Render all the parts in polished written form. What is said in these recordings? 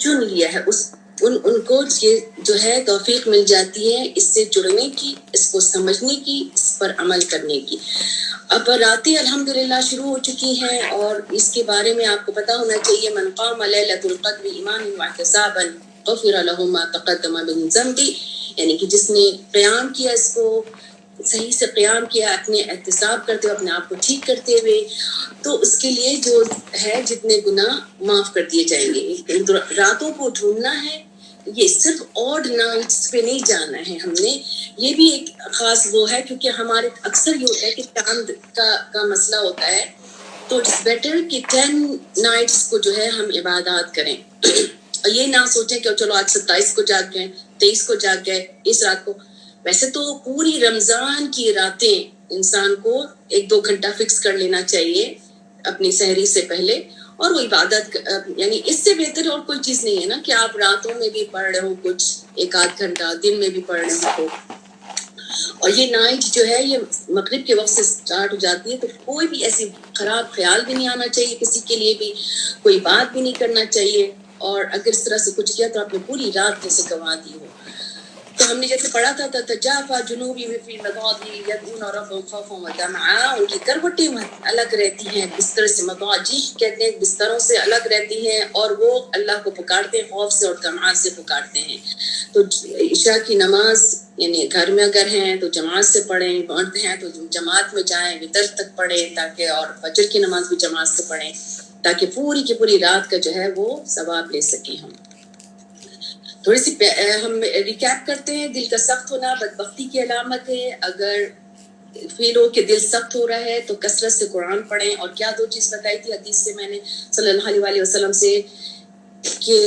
چن لیا ہے ان کو یہ جو ہے توفیق مل جاتی ہے اس سے جڑنے کی، اس کو سمجھنے کی، اس پر عمل کرنے کی۔ اب راتیں الحمدللہ شروع ہو چکی ہیں اور اس کے بارے میں آپ کو پتہ ہونا چاہیے، من قام لیلۃ القدر ایمانا واحتسابا غفر له ما تقدم من ذنبه، یعنی کہ جس نے قیام کیا، اس کو صحیح سے قیام کیا، اپنے احتساب کرتے ہوئے، اپنے آپ کو ٹھیک کرتے ہوئے، تو اس کے لیے جو ہے جتنے گناہ معاف کر دیے جائیں گے۔ راتوں کو ڈھونڈنا ہے، یہ صرف آڈ نائٹس پہ نہیں جانا ہے ہم نے، یہ بھی ایک خاص وہ ہے، کیونکہ ہمارے اکثر یہ ہوتا ہے کہ چاند کا مسئلہ ہوتا ہے، تو اٹس بیٹر کہ 10 نائٹس کو جو ہے ہم عبادات کریں اور یہ نہ سوچیں کہ چلو آج 27 کو جاگ گئے، 23 کو جاگ گئے، اس رات کو۔ ویسے تو پوری رمضان کی راتیں انسان کو 1-2 گھنٹہ فکس کر لینا چاہیے اپنی سحری سے پہلے، اور وہ عبادت، یعنی اس سے بہتر اور کوئی چیز نہیں ہے نا کہ آپ راتوں میں بھی پڑھ رہے ہو کچھ 1-8 گھنٹہ، دن میں بھی پڑھ رہے ہو۔ اور یہ نائٹ جو ہے یہ مغرب کے وقت سے سٹارٹ ہو جاتی ہے، تو کوئی بھی ایسی خراب خیال بھی نہیں آنا چاہیے کسی کے لیے بھی، کوئی بات بھی نہیں کرنا چاہیے، اور اگر اس طرح سے کچھ کیا تو آپ نے پوری رات جیسے گنوا دی ہو۔ تو ہم نے جیسے پڑھا تھا تجافا جنوبی فی المضاجع یدعون ربهم خوفا وطمعا، ان کی کروٹیں الگ رہتی ہیں بستر سے، مضاجع کہتے ہیں بستروں سے الگ رہتی ہیں، اور وہ اللہ کو پکارتے ہیں خوف سے اور طمع سے پکارتے ہیں۔ تو عشاء کی نماز یعنی گھر میں اگر ہیں تو جماعت سے پڑھیں، پڑھتے ہیں تو جماعت میں جائیں، وتر تک پڑھیں تاکہ، اور فجر کی نماز بھی جماعت سے پڑھیں تاکہ پوری کی پوری رات کا جو ہے وہ ثواب لے سکیں ہم۔ تھوڑی سی ہم ریکیپ کرتے ہیں۔ دل کا سخت ہونا بدبختی کی علامت ہے۔ اگر فیل ہو کہ دل سخت ہو رہا ہے تو کثرت سے قرآن پڑھیں، اور کیا 2 چیز بتائی تھی حدیث سے میں نے صلی اللہ علیہ وسلم سے، کہ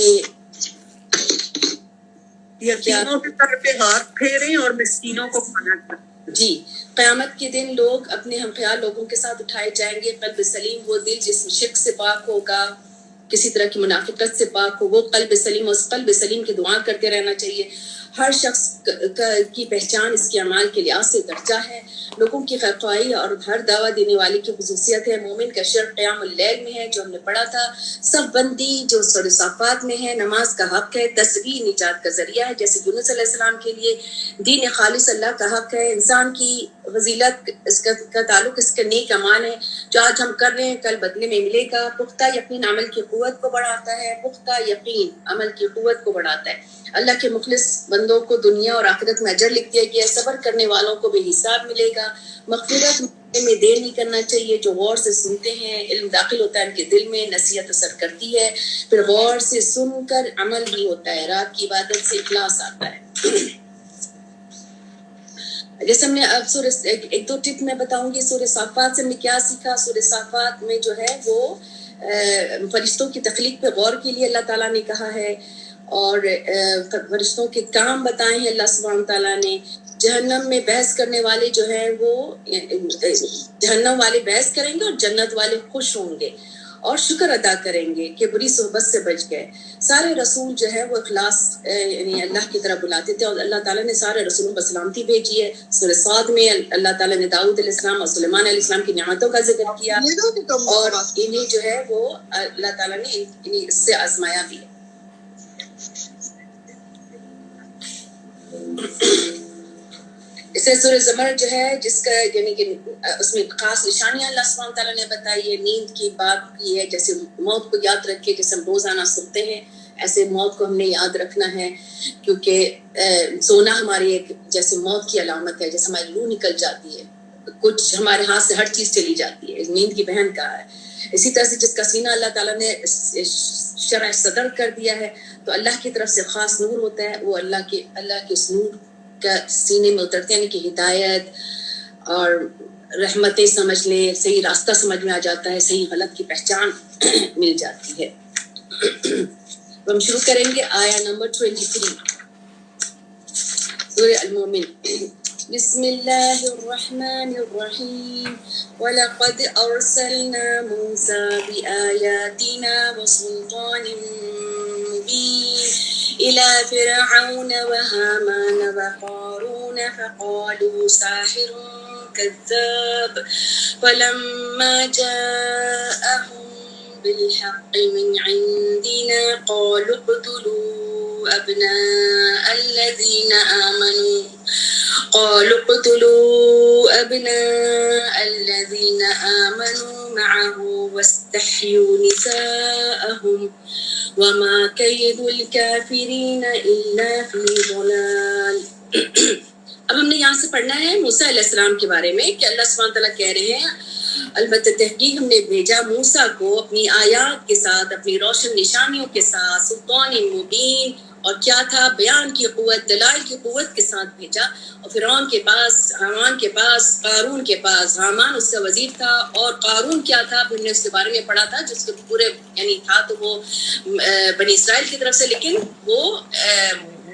یتیموں کے سر پہ ہاتھ پھیریں اور مسکینوں کو کھانا کھلائیں۔ جی، قیامت کے دن لوگ اپنے ہم خیال لوگوں کے ساتھ اٹھائے جائیں گے۔ قلب سلیم وہ دل جس میں شرک سے پاک ہوگا، کسی طرح کی منافقت سے پاک ہو، وہ قلب سلیم، اس قلب سلیم کی دعا کرتے رہنا چاہیے۔ ہر شخص کی پہچان اس کے اعمال کے لحاظ سے درجہ ہے۔ لوگوں کی خیرخواہی اور ہر دعویٰ دینے والے کی خصوصیت ہے۔ مومن کا شرف قیام اللیل میں ہے، جو ہم نے پڑھا تھا، صف بندی جو سورہ صافات میں ہے، نماز کا حق ہے، تسبیح نجات کا ذریعہ ہے جیسے یونس علیہ السلام کے لیے، دین خالص اللہ کا حق ہے، انسان کی فضیلت اس کا تعلق اس کے نیک اعمال ہے جو آج ہم کر رہے ہیں کل بدلے میں ملے گا۔ پختہ یقین عمل کی قوت کو بڑھاتا ہے، پختہ یقین عمل کی قوت کو بڑھاتا ہے۔ اللہ کے مخلص بندوں کو دنیا اور آخرت میں اجر لکھ دیا گیا ہے، صبر کرنے والوں کو بھی حساب ملے گا۔ مغفرت میں دیر نہیں کرنا چاہیے، جو غور سے سنتے ہیں علم داخل ہوتا ہے ان کے دل میں، نصیحت اثر کرتی ہے، پھر غور سے سن کر عمل بھی ہوتا ہے، رات کی عبادت سے اخلاص آتا ہے۔ جیسے ہم نے اب سورہ 1-2 ٹپ میں بتاؤں گی، سورہ صافات سے ہم نے کیا سیکھا۔ سورہ صافات میں جو ہے وہ فرشتوں کی تخلیق پہ غور کے لیے اللہ تعالیٰ نے کہا ہے، اور فرشتوں کے کام بتائے ہیں اللہ سبحانہ تعالیٰ نے۔ جہنم میں بحث کرنے والے جو ہیں وہ جہنم والے بحث کریں گے اور جنت والے خوش ہوں گے اور شکر ادا کریں گے کہ بری صحبت سے بچ گئے۔ سارے رسول جو ہے وہ اخلاص یعنی اللہ کی طرف بلاتے تھے، اور اللہ تعالیٰ نے سارے رسولوں پر سلامتی بھیجی ہے۔ سورہ صاد میں اللہ تعالیٰ نے داؤد علیہ السلام اور سلیمان علیہ السلام کی نعمتوں کا ذکر کیا، اور انہیں جو ہے وہ اللہ تعالیٰ نے انہیں اس سے آزمایا بھی ہے۔ اسے سورہ زمر جو ہے جس کا یعنی کہ اس میں خاص نشانیاں اللہ سبحانہ تعالیٰ نے بتائی ہے، نیند کی بات کی ہے، جیسے موت کو یاد رکھے، جیسے ہم روزانہ سوتے ہیں ایسے موت کو ہم نے یاد رکھنا ہے، کیونکہ سونا ہماری ایک جیسے موت کی علامت ہے، جیسے ہماری روح نکل جاتی ہے، کچھ ہمارے ہاتھ سے ہر چیز چلی جاتی ہے، نیند کی بہن کہا ہے۔ اسی طرح سے جس کا سینہ اللہ تعالیٰ نے شرح صدر کر دیا ہے تو اللہ کی طرف سے خاص نور ہوتا ہے، وہ اللہ کے اس نور کا سینے میں اترتے ہیں، یعنی کہ ہدایت اور رحمتیں سمجھ لیں، صحیح راستہ سمجھ میں آ جاتا ہے، صحیح غلط کی پہچان مل جاتی ہے۔ ہم شروع کریں گے آیا نمبر 23 سورہ المومن۔ بسم اللہ الرحمن الرحیم وَلَقَدْ أَرْسَلْنَا مُوسَى بِآيَاتِنَا وَسُلْطَانٍ مُبِينٍ إِلَى فِرْعَوْنَ وَهَامَانَ وَقَارُونَ فَقَالُوا سَاحِرٌ كَذَّابٌ فَلَمَّا جَاءَهُم بالحق من عندنا قالوا اقتلوا أبناء الذين آمنوا معه واستحيوا نساءهم وما كيد الكافرين إلا في ضلال. اب ہم نے یہاں سے پڑھنا ہے موسیٰ علیہ السلام کے بارے میں کہ اللہ سبحانہ تعالیٰ کہہ رہے ہیں البتہ تحقیق ہم نے بھیجا موسیٰ کو اپنی آیات کے ساتھ، اپنی روشن نشانیوں کے ساتھ، سلطان مبین، اور کیا تھا، بیان کی قوت، دلائل کی قوت کے ساتھ بھیجا. اور فرعون کے پاس، حامان کے پاس، قارون کے پاس، حامان اس کا وزیر تھا، اور قارون کیا تھا ہم نے اس کے بارے میں پڑھا تھا، جس کے پورے یعنی تھا تو وہ بنی اسرائیل کی طرف سے، لیکن وہ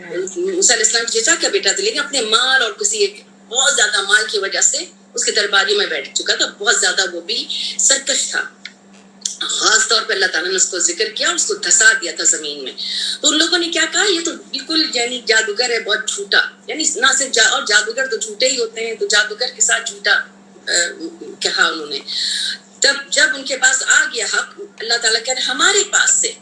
موسیٰ علیہ السلام کی چچا کا بیٹا تھا، لیکن اپنے مال اور کسی ایک بہت زیادہ مال کی وجہ سے اس کے درباریوں میں بیٹھ چکا تھا، بہت زیادہ وہ بھی سرکش تھا. خاص طور پہ اللہ تعالیٰ نے اس کو ذکر کیا اور اس کو دھسا دیا تھا زمین میں. تو ان لوگوں نے کیا کہا، یہ تو بالکل یعنی جادوگر ہے، بہت جھوٹا، یعنی نہ صرف اور جادوگر تو جھوٹے ہی ہوتے ہیں، تو جادوگر کے ساتھ جھوٹا کہا انہوں نے. جب ان کے پاس آ گیا حق، اللہ تعالیٰ کہہ رہے ہمارے پاس سے،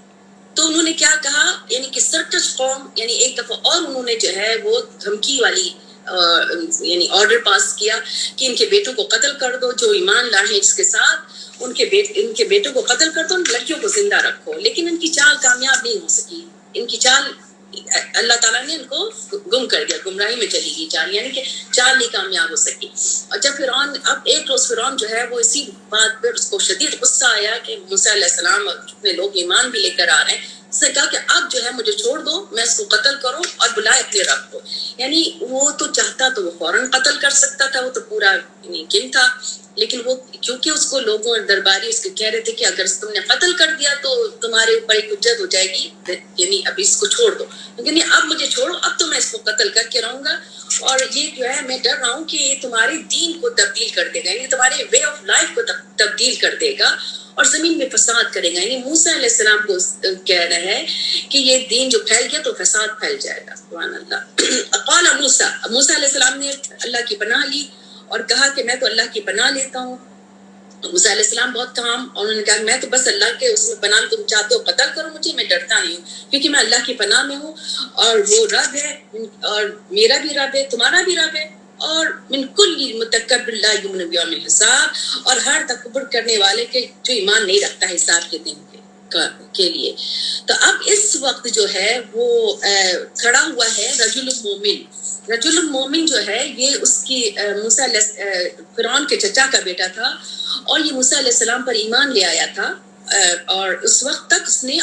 تو انہوں نے کیا کہا، یعنی کہ سرکش قوم، یعنی ایک دفعہ اور انہوں نے جو ہے وہ دھمکی والی یعنی آرڈر پاس کیا کہ ان کے بیٹوں کو قتل کر دو جو ایمان لائے اس کے ساتھ، ان کے بیٹوں کو قتل کر دو، ان لڑکیوں کو زندہ رکھو. لیکن ان کی چال کامیاب نہیں ہو سکی، ان کی چال اللہ تعالیٰ نے ان کو گم کر دیا، گمراہی میں چلی گئی چال، یعنی کہ چال نہیں کامیاب ہو سکی. اور جب فرعون، اب ایک روز فرعون جو ہے وہ اسی بات پر اس کو شدید غصہ آیا کہ موسیٰ علیہ السلام اور جتنے لوگ ایمان بھی لے کر آ رہے ہیں، اس نے کہا کہ اب جو ہے مجھے چھوڑ دو، میں اس کو قتل کروں اور بلائے اپنے رب کو. یعنی وہ تو چاہتا تو وہ فوراً قتل کر سکتا تھا، وہ تو پورا یعنی کن تھا، لیکن وہ کیونکہ اس کو لوگوں اور درباری اس کے کہہ رہے تھے کہ اگر تم نے قتل کر دیا تو تمہارے اوپر ایک حجت ہو جائے گی، یعنی اب اس کو چھوڑ دو، لیکن اب مجھے چھوڑو، اب تو میں اس کو قتل کر کے رہوں گا. اور یہ جو ہے میں ڈر رہا ہوں کہ یہ تمہارے دین کو تبدیل کر دے گا، یعنی تمہارے وے آف لائف کو تبدیل کر دے گا اور زمین میں فساد کرے گا. یعنی موسیٰ علیہ السلام کو کہہ رہا ہے کہ یہ دین جو پھیل گیا تو فساد پھیل جائے گا. سبحان اللہ. قال موسیٰ علیہ السلام نے اللہ کی پناہ لی اور کہا کہ میں تو اللہ کی پناہ لیتا ہوں. موسیٰ علیہ السلام بہت کام، اور انہوں نے کہا میں تو بس اللہ کے اس میں پناہ، تم چاہتے ہو قتل کرو مجھے، میں ڈرتا نہیں ہوں کیونکہ میں اللہ کی پناہ میں ہوں، اور وہ رب ہے اور میرا بھی رب ہے، تمہارا بھی رب ہے. اور من کل متکبر لا یؤمن بیوم الحساب، اور ہر تکبر کرنے والے کے جو ایمان نہیں رکھتا ہے حساب کے دن کے لیے. تو اب اس وقت جو ہے وہ کھڑا ہوا ہے رجل المومن جو ہے، یہ اس کی موسیٰ فرعون کے چچا کا بیٹا تھا، اور یہ موسیٰ علیہ السلام پر ایمان لے آیا تھا، اور اس وقت تک اس نے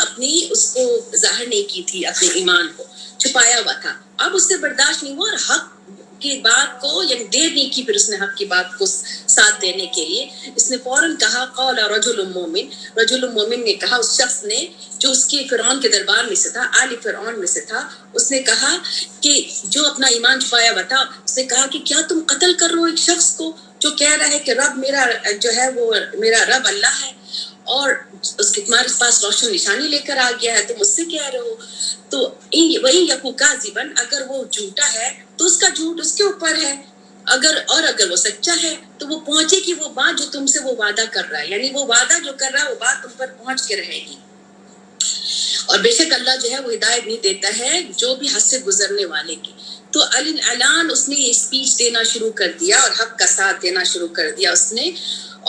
اس کو ظاہر نہیں کی تھی، اپنے ایمان کو چھپایا ہوا تھا. اب اس سے برداشت نہیں ہوا اور حق کی بات کو یعنی دیر نہیں کی، پھر اس نے حق کی بات کو ساتھ دینے کے لیے اس نے فوراً کہا قال رجل مومن نے کہا، اس شخص نے جو اس کے فرعون کے دربار میں سے تھا، آل فرعون میں سے تھا، اس نے کہا کہ جو اپنا ایمان چھپایا ہوا تھا، اس نے کہا کہ کیا تم قتل کر رہے ہو ایک شخص کو جو کہہ رہا ہے کہ رب میرا جو ہے وہ میرا رب اللہ ہے، اور اس کے تمہارے پاس روشن نشانی لے کر آ گیا ہے، تم اس سے کہہ رہے ہو. تو وہی یکو کاذبا، اگر وہ جھوٹا ہے تو اس کا جھوٹ اس کے اوپر ہے، اگر وہ سچا ہے تو وہ پہنچے گی وہ بات جو تم سے وہ وعدہ کر رہا ہے، یعنی وہ وعدہ جو کر رہا ہے وہ بات تم پر پہنچ کے رہے گی. اور بے شک اللہ جو ہے وہ ہدایت نہیں دیتا ہے جو بھی حد سے گزرنے والے کی. تو اعلان اس نے یہ اسپیچ دینا شروع کر دیا اور حق کا ساتھ دینا شروع کر دیا اس نے.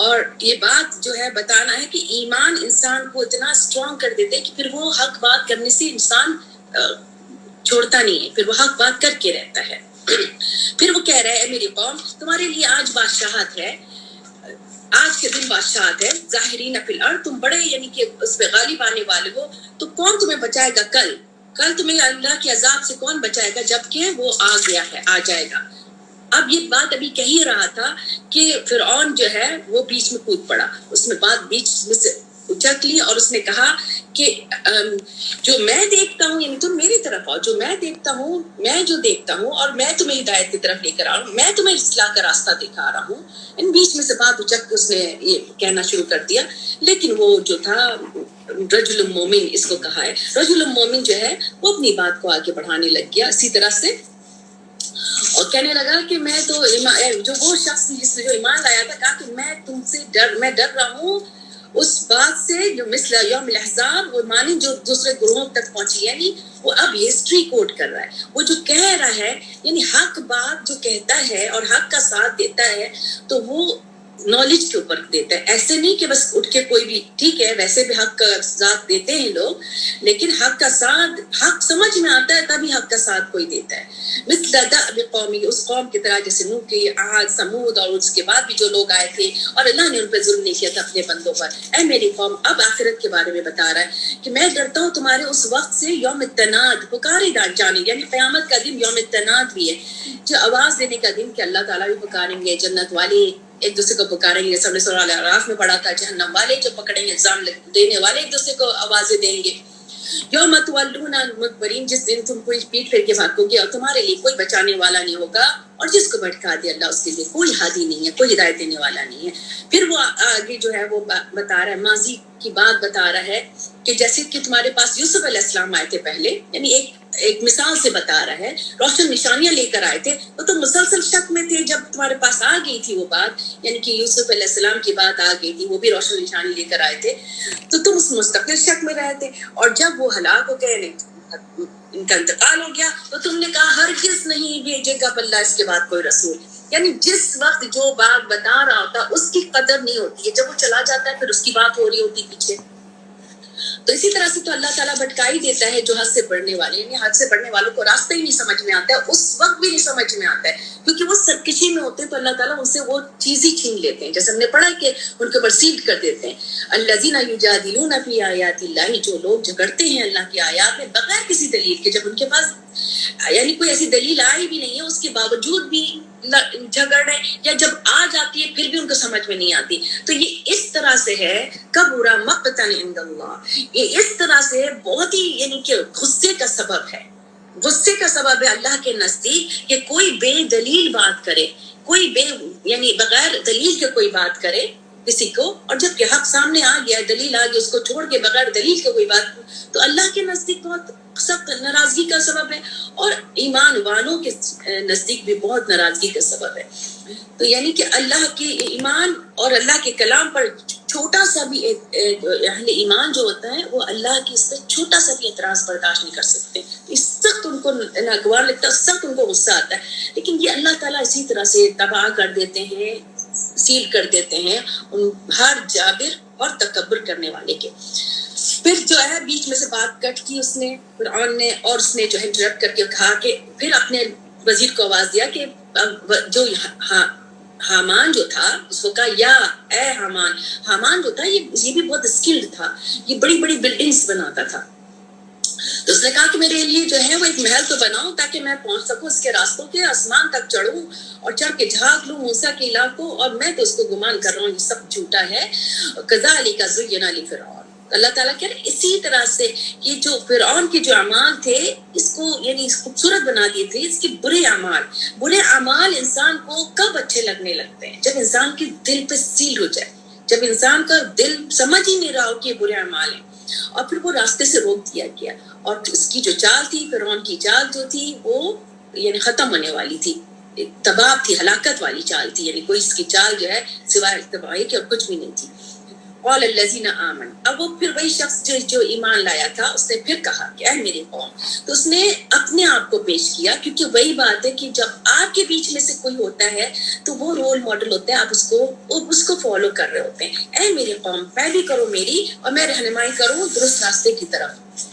اور یہ بات جو ہے بتانا ہے کہ ایمان انسان کو اتنا اسٹرانگ کر دیتے کہ پھر وہ حق بات کرنے سے انسان چھوڑتا نہیں ہے، پھر وہ حق بات کر کے رہتا ہے. پھر وہ کہہ رہا ہے میری قوم تمہارے لیے آج بادشاہت ہے، آج کے دن بادشاہت ہے، ظاہرین فی الارض، تم بڑے یعنی کہ اس پہ غالب آنے والے ہو، تو کون تمہیں بچائے گا کل تمہیں اللہ کے عذاب سے کون بچائے گا جبکہ وہ آ گیا ہے، آ جائے گا. اب یہ بات ابھی کہہ ہی رہا تھا کہ فرعون جو ہے وہ بیچ میں کود پڑا، اس نے بات بیچ میں سے اچک لی اور اس نے کہا کہ جو میں دیکھتا ہوں یعنی تم میری طرف آؤ، جو میں دیکھتا ہوں، میں جو دیکھتا ہوں اور میں تمہیں ہدایت کی طرف لے کر آ رہا ہوں، میں تمہیں اصلاح کا راستہ دکھا رہا ہوں. ان بیچ میں سے بات اچک کے اس نے یہ کہنا شروع کر دیا. لیکن وہ جو تھا رجل مومن اس کو کہا ہے، رجل مومن جو ہے وہ اپنی بات کو آگے بڑھانے لگ گیا اسی طرح سے، اور کہنے لگا کہ میں تو جو وہ شخص جس نے جو ایمان لایا تھا کہا کہ میں تم سے ڈر رہا ہوں اس بات سے جو مثل یوم الاحزاب وہ معنی جو دوسرے گروہوں تک پہنچی، یعنی وہ اب ہسٹری کوٹ کر رہا ہے. وہ جو کہہ رہا ہے یعنی حق بات جو کہتا ہے اور حق کا ساتھ دیتا ہے تو وہ نالج کے اوپر دیتا ہے. ایسے نہیں کہ بس اٹھ کے کوئی بھی، ٹھیک ہے ویسے بھی حق کا ساتھ دیتے ہیں لوگ، لیکن حق کا ساتھ حق سمجھ میں آتا ہے تبھی حق کا ساتھ کوئی دیتا ہے. مثل دأب قومی، اس قوم کی طرح جیسے نوح کی، عاد، سمود اور اس کے بعد بھی جو لوگ آئے تھے اور اللہ نے ان پہ ظلم نہیں کیا تھا اپنے بندوں پر. اے میری قوم، اب آخرت کے بارے میں بتا رہا ہے کہ میں ڈرتا ہوں تمہارے اس وقت سے یوم التناد، پکارے جانے، یعنی قیامت کا دن یوم التناد بھی ہے، جو آواز دینے کا دن کہ اللہ تعالیٰ بھی پکاریں گے، جنت والے ایک دوسرے کو پکاریں گے. سب نے سورہ الاعراف میں پڑھا تھا، جہنم والے جو پکڑیں گے، الزام دینے والے ایک دوسرے کو آوازیں دیں گے. یوم تولون مدبرین، جس دن تم کوئی پیٹ پھیر کے بھاگو گے اور تمہارے لیے کوئی بچانے والا نہیں ہوگا، اور جس کو بھٹکا دیا اللہ اس کے لیے کوئی ہادی نہیں ہے، کوئی ہدایت دینے والا نہیں ہے. پھر وہ آگے جو ہے وہ بتا رہا ہے، ماضی کی بات بتا رہا ہے کہ جیسے کہ تمہارے پاس یوسف علیہ السلام آئے تھے پہلے، یعنی ایک مثال سے بتا رہا ہے، روشن نشانیاں لے کر آئے تھے تو تم مسلسل شک میں تھے. جب تمہارے پاس آ گئی تھی وہ بات، یعنی کہ یوسف علیہ السلام کی بات آ گئی تھی، وہ بھی روشن نشانی لے کر آئے تھے، تو تم اس مستقل شک میں رہے تھے. اور جب وہ ہلاک ہو گئے، ان کا انتقال ہو گیا، تو تم نے کہا ہرگز نہیں بھیجے گا اللہ اس کے بعد کوئی رسول. یعنی جس وقت جو بات بتا رہا ہوتا اس کی قدر نہیں ہوتی ہے، جب وہ چلا جاتا ہے پھر اس کی بات ہو رہی ہوتی پیچھے. تو اسی طرح سے تو اللہ تعالیٰ بھٹکائی دیتا ہے جو حد سے بڑھنے والے، یعنی حد سے بڑھنے والوں کو راستہ ہی نہیں سمجھ میں آتا ہے، اس وقت بھی نہیں سمجھ میں آتا ہے کیونکہ وہ سرکشی میں ہوتے ہیں، تو اللہ تعالیٰ ان سے وہ چیز ہی چھین لیتے ہیں، جیسے ہم نے پڑھا کہ ان کے اوپر سیل کر دیتے ہیں. الذین یجادلون فی آیات اللہ، جو لوگ جھگڑتے ہیں اللہ کی آیات میں بغیر کسی دلیل کے، جب ان کے پاس یعنی کوئی ایسی دلیل آئی بھی نہیں ہے اس کے باوجود بھی جھگڑ رہے، یا جب آ جاتی ہے پھر بھی ان کو سمجھ میں نہیں آتی. تو یہ اس طرح سے ہے کبرا مقتا عند اللہ، یہ اس طرح سے بہت ہی یعنی کہ غصے کا سبب ہے، غصے کا سبب ہے اللہ کے نزدیک کہ کوئی بے دلیل بات کرے، کوئی یعنی بغیر دلیل کے کوئی بات کرے کسی کو، اور جب کہ حق سامنے آ گیا، دلیل آ گئی، اس کو چھوڑ کے بغیر دلیل کے کوئی بات، تو اللہ کے نزدیک بہت سخت ناراضگی کا سبب ہے، اور ایمان والوں کے نزدیک بھی بہت ناراضگی کا سبب ہے. تو یعنی کہ اللہ کے ایمان اور اللہ کے کلام پر چھوٹا سا بھی اہل ایمان جو ہوتا ہے وہ اللہ کی اس پر چھوٹا سا بھی اعتراض برداشت نہیں کر سکتے، اس سخت ان کو ناگوار لگتا ہے، سخت ان کو غصہ آتا ہے. لیکن یہ اللہ تعالیٰ اسی طرح سے تباہ کر دیتے ہیں، سیل کر دیتے ہیں ان ہر جابر اور تکبر کرنے والے کے. پھر جو ہے بیچ میں سے بات کٹ کی اس نے فرعون نے، اور اس نے جو ہے انٹرپٹ کر کے کہا کہ پھر اپنے وزیر کو آواز دیا کہ جو حامان جو تھا اس کو کہا یا اے حامان. حامان جو تھا یہ بھی بہت اسکلڈ تھا، یہ بڑی بڑی بلڈنگز بناتا تھا. تو اس نے کہا کہ میرے لیے جو ہے وہ ایک محل تو بناؤ تاکہ میں پہنچ سکوں اس کے راستوں کے، آسمان تک چڑھوں اور چڑھ کے جھانک لوں موسیٰ کے علاقوں، اور میں تو اس کو گمان کر رہا ہوں یہ سب جھوٹا ہے. کذالک زین لفرعون، اللہ تعالیٰ کہہ رہے اسی طرح سے یہ جو فرعون کے جو اعمال تھے اس کو یعنی خوبصورت بنا دیے تھے. اس کے برے اعمال انسان کو کب اچھے لگنے لگتے ہیں؟ جب انسان کے دل پہ سیل ہو جائے، جب انسان کا دل سمجھ ہی نہیں رہا ہو کہ یہ برے اعمال ہیں، اور پھر وہ راستے سے روک دیا گیا. اور اس کی جو چال تھی، فرعون کی چال جو تھی وہ یعنی ختم ہونے والی تھی، تباہ تھی، ہلاکت والی چال تھی، یعنی کوئی اس کی چال جو ہے سوائے تباہی کے اور کچھ بھی نہیں تھی. قال الذین آمنوا، اب وہ پھر وہی شخص جو ایمان لایا تھا اس نے پھر کہا کہ اے میری قوم، تو اس نے اپنے آپ کو پیش کیا، کیونکہ وہی بات ہے کہ جب آپ کے بیچ میں سے کوئی ہوتا ہے تو وہ رول ماڈل ہوتا ہے، آپ اس کو فالو کر رہے ہوتے ہیں. اے میری قوم، پیروی کرو میری اور میں رہنمائی کروں درست راستے کی طرف.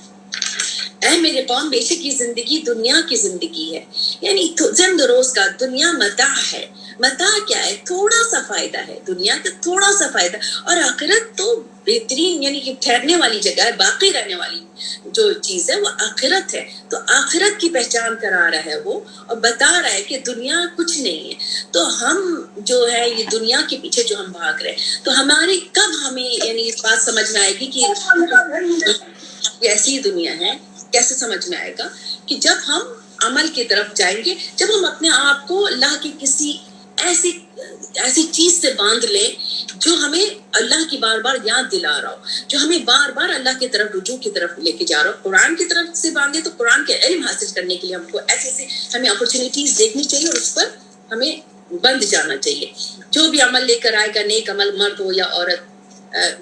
اے میرے قوم، بے شک یہ زندگی دنیا کی زندگی ہے، یعنی زند روز کا، دنیا متاع ہے. متاع کیا ہے؟ تھوڑا سا فائدہ ہے دنیا کا، تھوڑا سا فائدہ، اور آخرت تو بہترین یعنی کہ ٹھہرنے والی جگہ ہے، باقی رہنے والی جو چیز ہے وہ آخرت ہے. تو آخرت کی پہچان کرا رہا ہے وہ، اور بتا رہا ہے کہ دنیا کچھ نہیں ہے. تو ہم جو ہے یہ دنیا کے پیچھے جو ہم بھاگ رہے ہیں، تو ہماری کب ہمیں یعنی اس بات سمجھ میں آئے گی کہ یہ ایسی دنیا ہے؟ کیسے سمجھ میں آئے گا؟ کہ جب ہم عمل کی طرف جائیں گے، جب ہم اپنے آپ کو اللہ کی کسی ایسی چیز سے باندھ لیں جو ہمیں اللہ کی بار بار یاد دلا رہا ہو، جو ہمیں بار بار اللہ کی طرف رجوع کی طرف لے کے جا رہا ہو. قرآن کی طرف سے باندھے تو قرآن کے علم حاصل کرنے کے لیے ہم کو ایسے ہمیں اپرچونیٹیز دیکھنی چاہیے اور اس پر ہمیں بند جانا چاہیے. جو بھی عمل لے کر آئے گا، نیک عمل، مرد ہو یا عورت،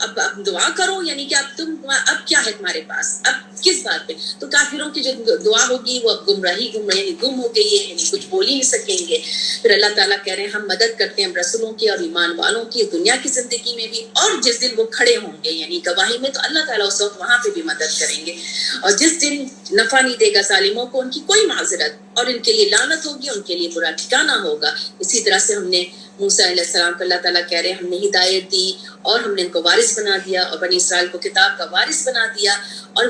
اب دعا کرو، یعنی کہ اب کیا ہے تمہارے پاس، اب کس بات پہ؟ تو کافروں کی جو دعا ہوگی وہ اب گمراہی یعنی گم ہو گئی ہے، یعنی کچھ بول ہی نہیں سکیں گے۔ پھر اللہ تعالیٰ کہہ رہے ہیں ہم مدد کرتے ہیں رسولوں کی اور ایمان والوں کی دنیا کی زندگی میں بھی، اور جس دن وہ کھڑے ہوں گے یعنی گواہی میں، تو اللہ تعالیٰ اس وقت وہاں پہ بھی مدد کریں گے، اور جس دن نفع نہیں دے گا ظالموں کو ان کی کوئی معذرت، اور ان کے لیے لعنت ہوگی، ان کے لیے برا ٹھکانہ ہوگا۔ اسی طرح سے ہم نے موسیٰ علیہ السلام کو اللہ تعالیٰ کہہ رہے ہیں ہم نے ہدایت دی اور ہم نے ان کو وارث بنا دیا، اور بنی اسرائیل کو کتاب کا وارث بنا دیا، اور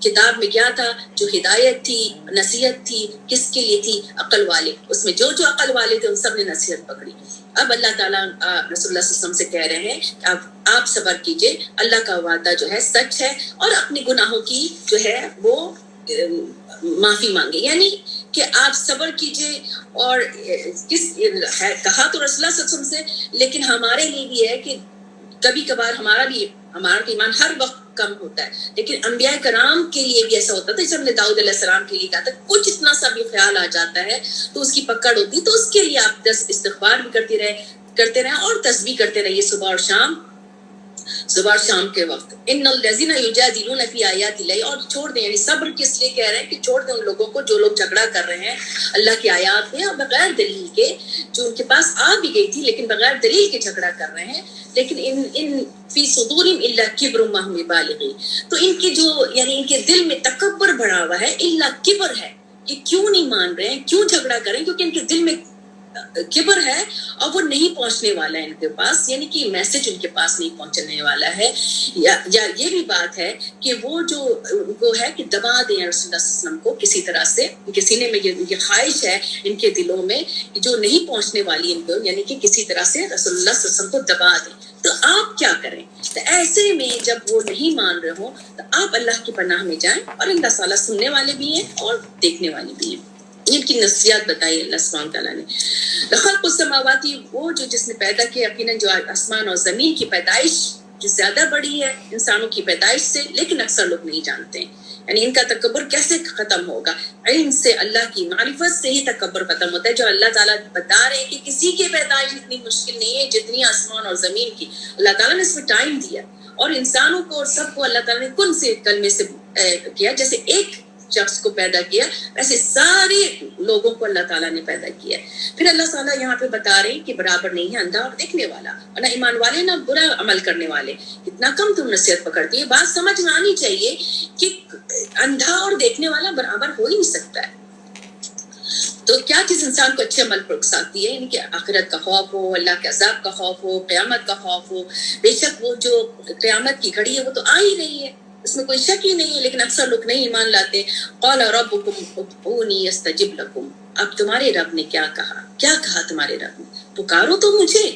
کتاب میں کیا تھا؟ جو ہدایت تھی، نصیحت تھی، کس کے لیے تھی؟ عقل والے، اس میں جو عقل والے تھے ان سب نے نصیحت پکڑی۔ اب اللہ تعالیٰ رسول اللہ صلی اللہ علیہ وسلم سے کہہ رہے ہیں کہ آپ صبر کیجئے، اللہ کا وعدہ جو ہے سچ ہے، اور اپنے گناہوں کی جو ہے وہ معافی مانگے، یعنی کہ آپ صبر کیجئے۔ اور کہا تو رسول اللہ صلی اللہ علیہ وسلم سے، لیکن ہمارے لیے بھی ہے کہ کبھی کبھار ہمارا ایمان ہر وقت کم ہوتا ہے، لیکن انبیاء کرام کے لیے بھی ایسا ہوتا تھا، جیسے ہم نے داؤد علیہ السلام کے لیے کہا تھا، کچھ اتنا سا بھی خیال آ جاتا ہے تو اس کی پکڑ ہوتی، تو اس کے لیے آپ استغفار بھی کرتے رہیں اور تسبیح کرتے رہیے صبح اور شام کے وقت۔ ان الذین یجادلون فی آیات اللہ، اور چھوڑ دیں، یعنی صبر کس لیے کہہ رہے ہیں کہ چھوڑ دیں ان لوگوں کو جو لوگ جھگڑا کر رہے ہیں اللہ کی آیات میں، اور بغیر دلیل کے، جو ان کے پاس آ بھی گئی تھی لیکن بغیر دلیل کے جھگڑا کر رہے ہیں۔ لیکن ان فی صدورہم الا کبر ما هم بالغین، تو ان کے جو یعنی ان کے دل میں تکبر بڑھا ہوا ہے، الا کبر ہے، یہ کیوں نہیں مان رہے ہیں، کیوں جھگڑا کر رہے ہیں؟ کیونکہ ان کے دل میں کبر ہے اور وہ نہیں پہنچنے والا ہے ان کے پاس، یعنی کہ میسج ان کے پاس نہیں پہنچنے والا ہے، یا یہ بھی بات ہے کہ وہ جو وہ ہے کہ دبا دیں رسول اللہ صلی اللہ علیہ وسلم کو کسی طرح سے، ان کے سینے میں یہ خواہش ہے ان کے دلوں میں جو نہیں پہنچنے والی ان کو، یعنی کہ کسی طرح سے رسول اللہ صلی اللہ علیہ وسلم کو دبا دیں۔ تو آپ کیا کریں؟ تو ایسے میں جب وہ نہیں مان رہے ہوں تو آپ اللہ کی پناہ میں جائیں، اور اللہ تعالیٰ سننے والے بھی ہیں اور دیکھنے والے بھی ہیں۔ ان کی نصیحت بتائی اللہ سبحانہ تعالیٰ نے۔ خلق السماواتی، وہ جس نے پیدا کیا، یقیناً جو آسمان اور زمین کی پیدائش جو زیادہ بڑی ہے انسانوں کی پیدائش سے، لیکن اکثر لوگ نہیں جانتے ہیں، یعنی ان کا تکبر کیسے ختم ہوگا؟ علم سے، اللہ کی معرفت سے ہی تکبر ختم ہوتا ہے۔ جو اللہ تعالیٰ بتا رہے ہیں کہ کسی کی پیدائش اتنی مشکل نہیں ہے جتنی آسمان اور زمین کی، اللہ تعالیٰ نے اس میں ٹائم دیا، اور انسانوں کو اور سب کو اللہ تعالیٰ نے کن سے کلمے سے کیا، جیسے ایک شخص کو پیدا کیا ویسے سارے لوگوں کو اللہ تعالیٰ نے پیدا کیا۔ پھر اللہ تعالیٰ یہاں پہ بتا رہے ہیں کہ برابر نہیں ہے اندھا اور دیکھنے والا، اور نہ ایمان والے نہ برا عمل کرنے والے، اتنا کم تم نصیحت پکڑتی ہے۔ بات سمجھ میں آنی چاہیے کہ اندھا اور دیکھنے والا برابر ہو ہی نہیں سکتا ہے۔ تو کیا چیز انسان کو اچھے عمل پر اکساتی ہے؟ یعنی کہ آخرت کا خوف ہو، اللہ کے عذاب کا خوف ہو، قیامت کا خوف ہو۔ بے شک وہ جو قیامت کی گھڑی ہے وہ تو آ ہی رہی ہے، اس میں کوئی شک ہی نہیں ہے، لیکن اکثر لوگ نہیں ایمان لاتے۔ قال ربکم ادعونی استجب لکم، اب تمہارے رب نے کیا کہا تمہارے رب نے؟ پکارو تو مجھے،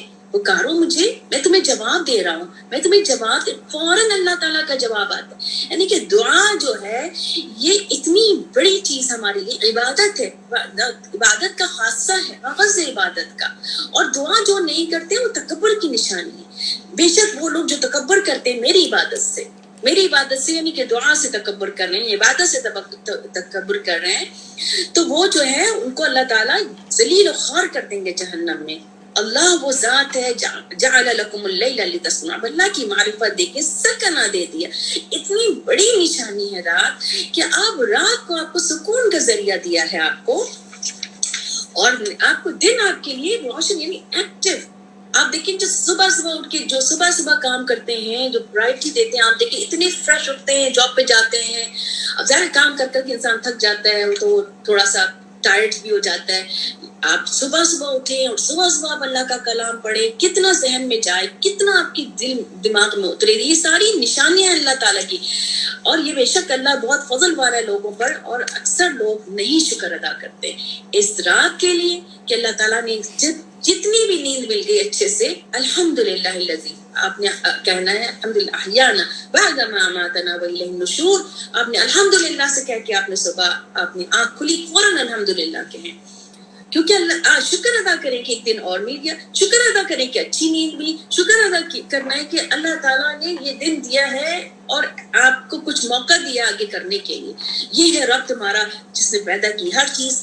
میں تمہیں جواب دے رہا ہوں، میں تمہیں جواب فوراً اللہ تعالیٰ کا جواب آتا ہے۔ یعنی کہ دعا جو ہے یہ اتنی بڑی چیز ہمارے لیے عبادت ہے، عبادت کا خاصہ ہے، غرض عبادت کا، اور دعا جو نہیں کرتے وہ تکبر کی نشانی ہے۔ بے شک وہ لوگ جو تکبر کرتے ہیں میری عبادت سے یعنی کہ دعا سے تکبر کر رہے ہیں، عبادت سے تکبر کر رہے ہیں، تو وہ جو ہے ان کو اللہ تعالیٰ ذلیل و خوار کر دیں گے جہنم میں۔ اللہ وہ ذات ہے جعل لکم اللیل لتسکنوا، اللہ کی معرفت دے کے سکینہ دے دیا۔ اتنی بڑی نشانی ہے رات کہ آپ رات کو آپ کو سکون کا ذریعہ دیا ہے آپ کو، اور آپ کو دن آپ کے لیے روشن یعنی ایکٹیو۔ آپ دیکھیں جو صبح اٹھ کے جو صبح کام کرتے ہیں، جو برائٹی دیتے ہیں، آپ دیکھیں اتنے فریش اٹھتے ہیں، جاب پہ جاتے ہیں۔ اب ظاہر کام کر کے انسان تھک جاتا ہے تو تھوڑا سا ٹائرڈ بھی ہو جاتا ہے۔ آپ صبح اٹھیں اور صبح آپ اللہ کا کلام پڑھیں، کتنا ذہن میں جائے، کتنا آپ کی دماغ میں اترے، یہ ساری نشانیاں ہیں اللہ تعالیٰ کی۔ اور یہ بے شک اللہ بہت فضل والا ہے لوگوں پر، اور اکثر لوگ نہیں شکر ادا کرتے اس رات کے لیے کہ اللہ تعالیٰ نے جتنی بھی نیند مل گئی اچھے سے، الحمدللہ الذی، آپ نے کہنا ہے الحمدللہ احیانا بعد ما اماتنا والیہ النشور۔ آپ نے الحمدللہ سے کہہ کے آپ نے صبح آپ نے آنکھ کھلی فوراً الحمدللہ کہیں، کیونکہ اللہ شکر ادا کریں کہ ایک دن اور مل گیا، شکر ادا کریں کہ اچھی نیند ملی، شکر ادا کرنا ہے کہ اللہ تعالیٰ نے یہ دن دیا ہے اور آپ کو کچھ موقع دیا آگے کرنے کے لیے۔ یہ ہے رب تمہارا جس نے پیدا کی ہر چیز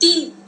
3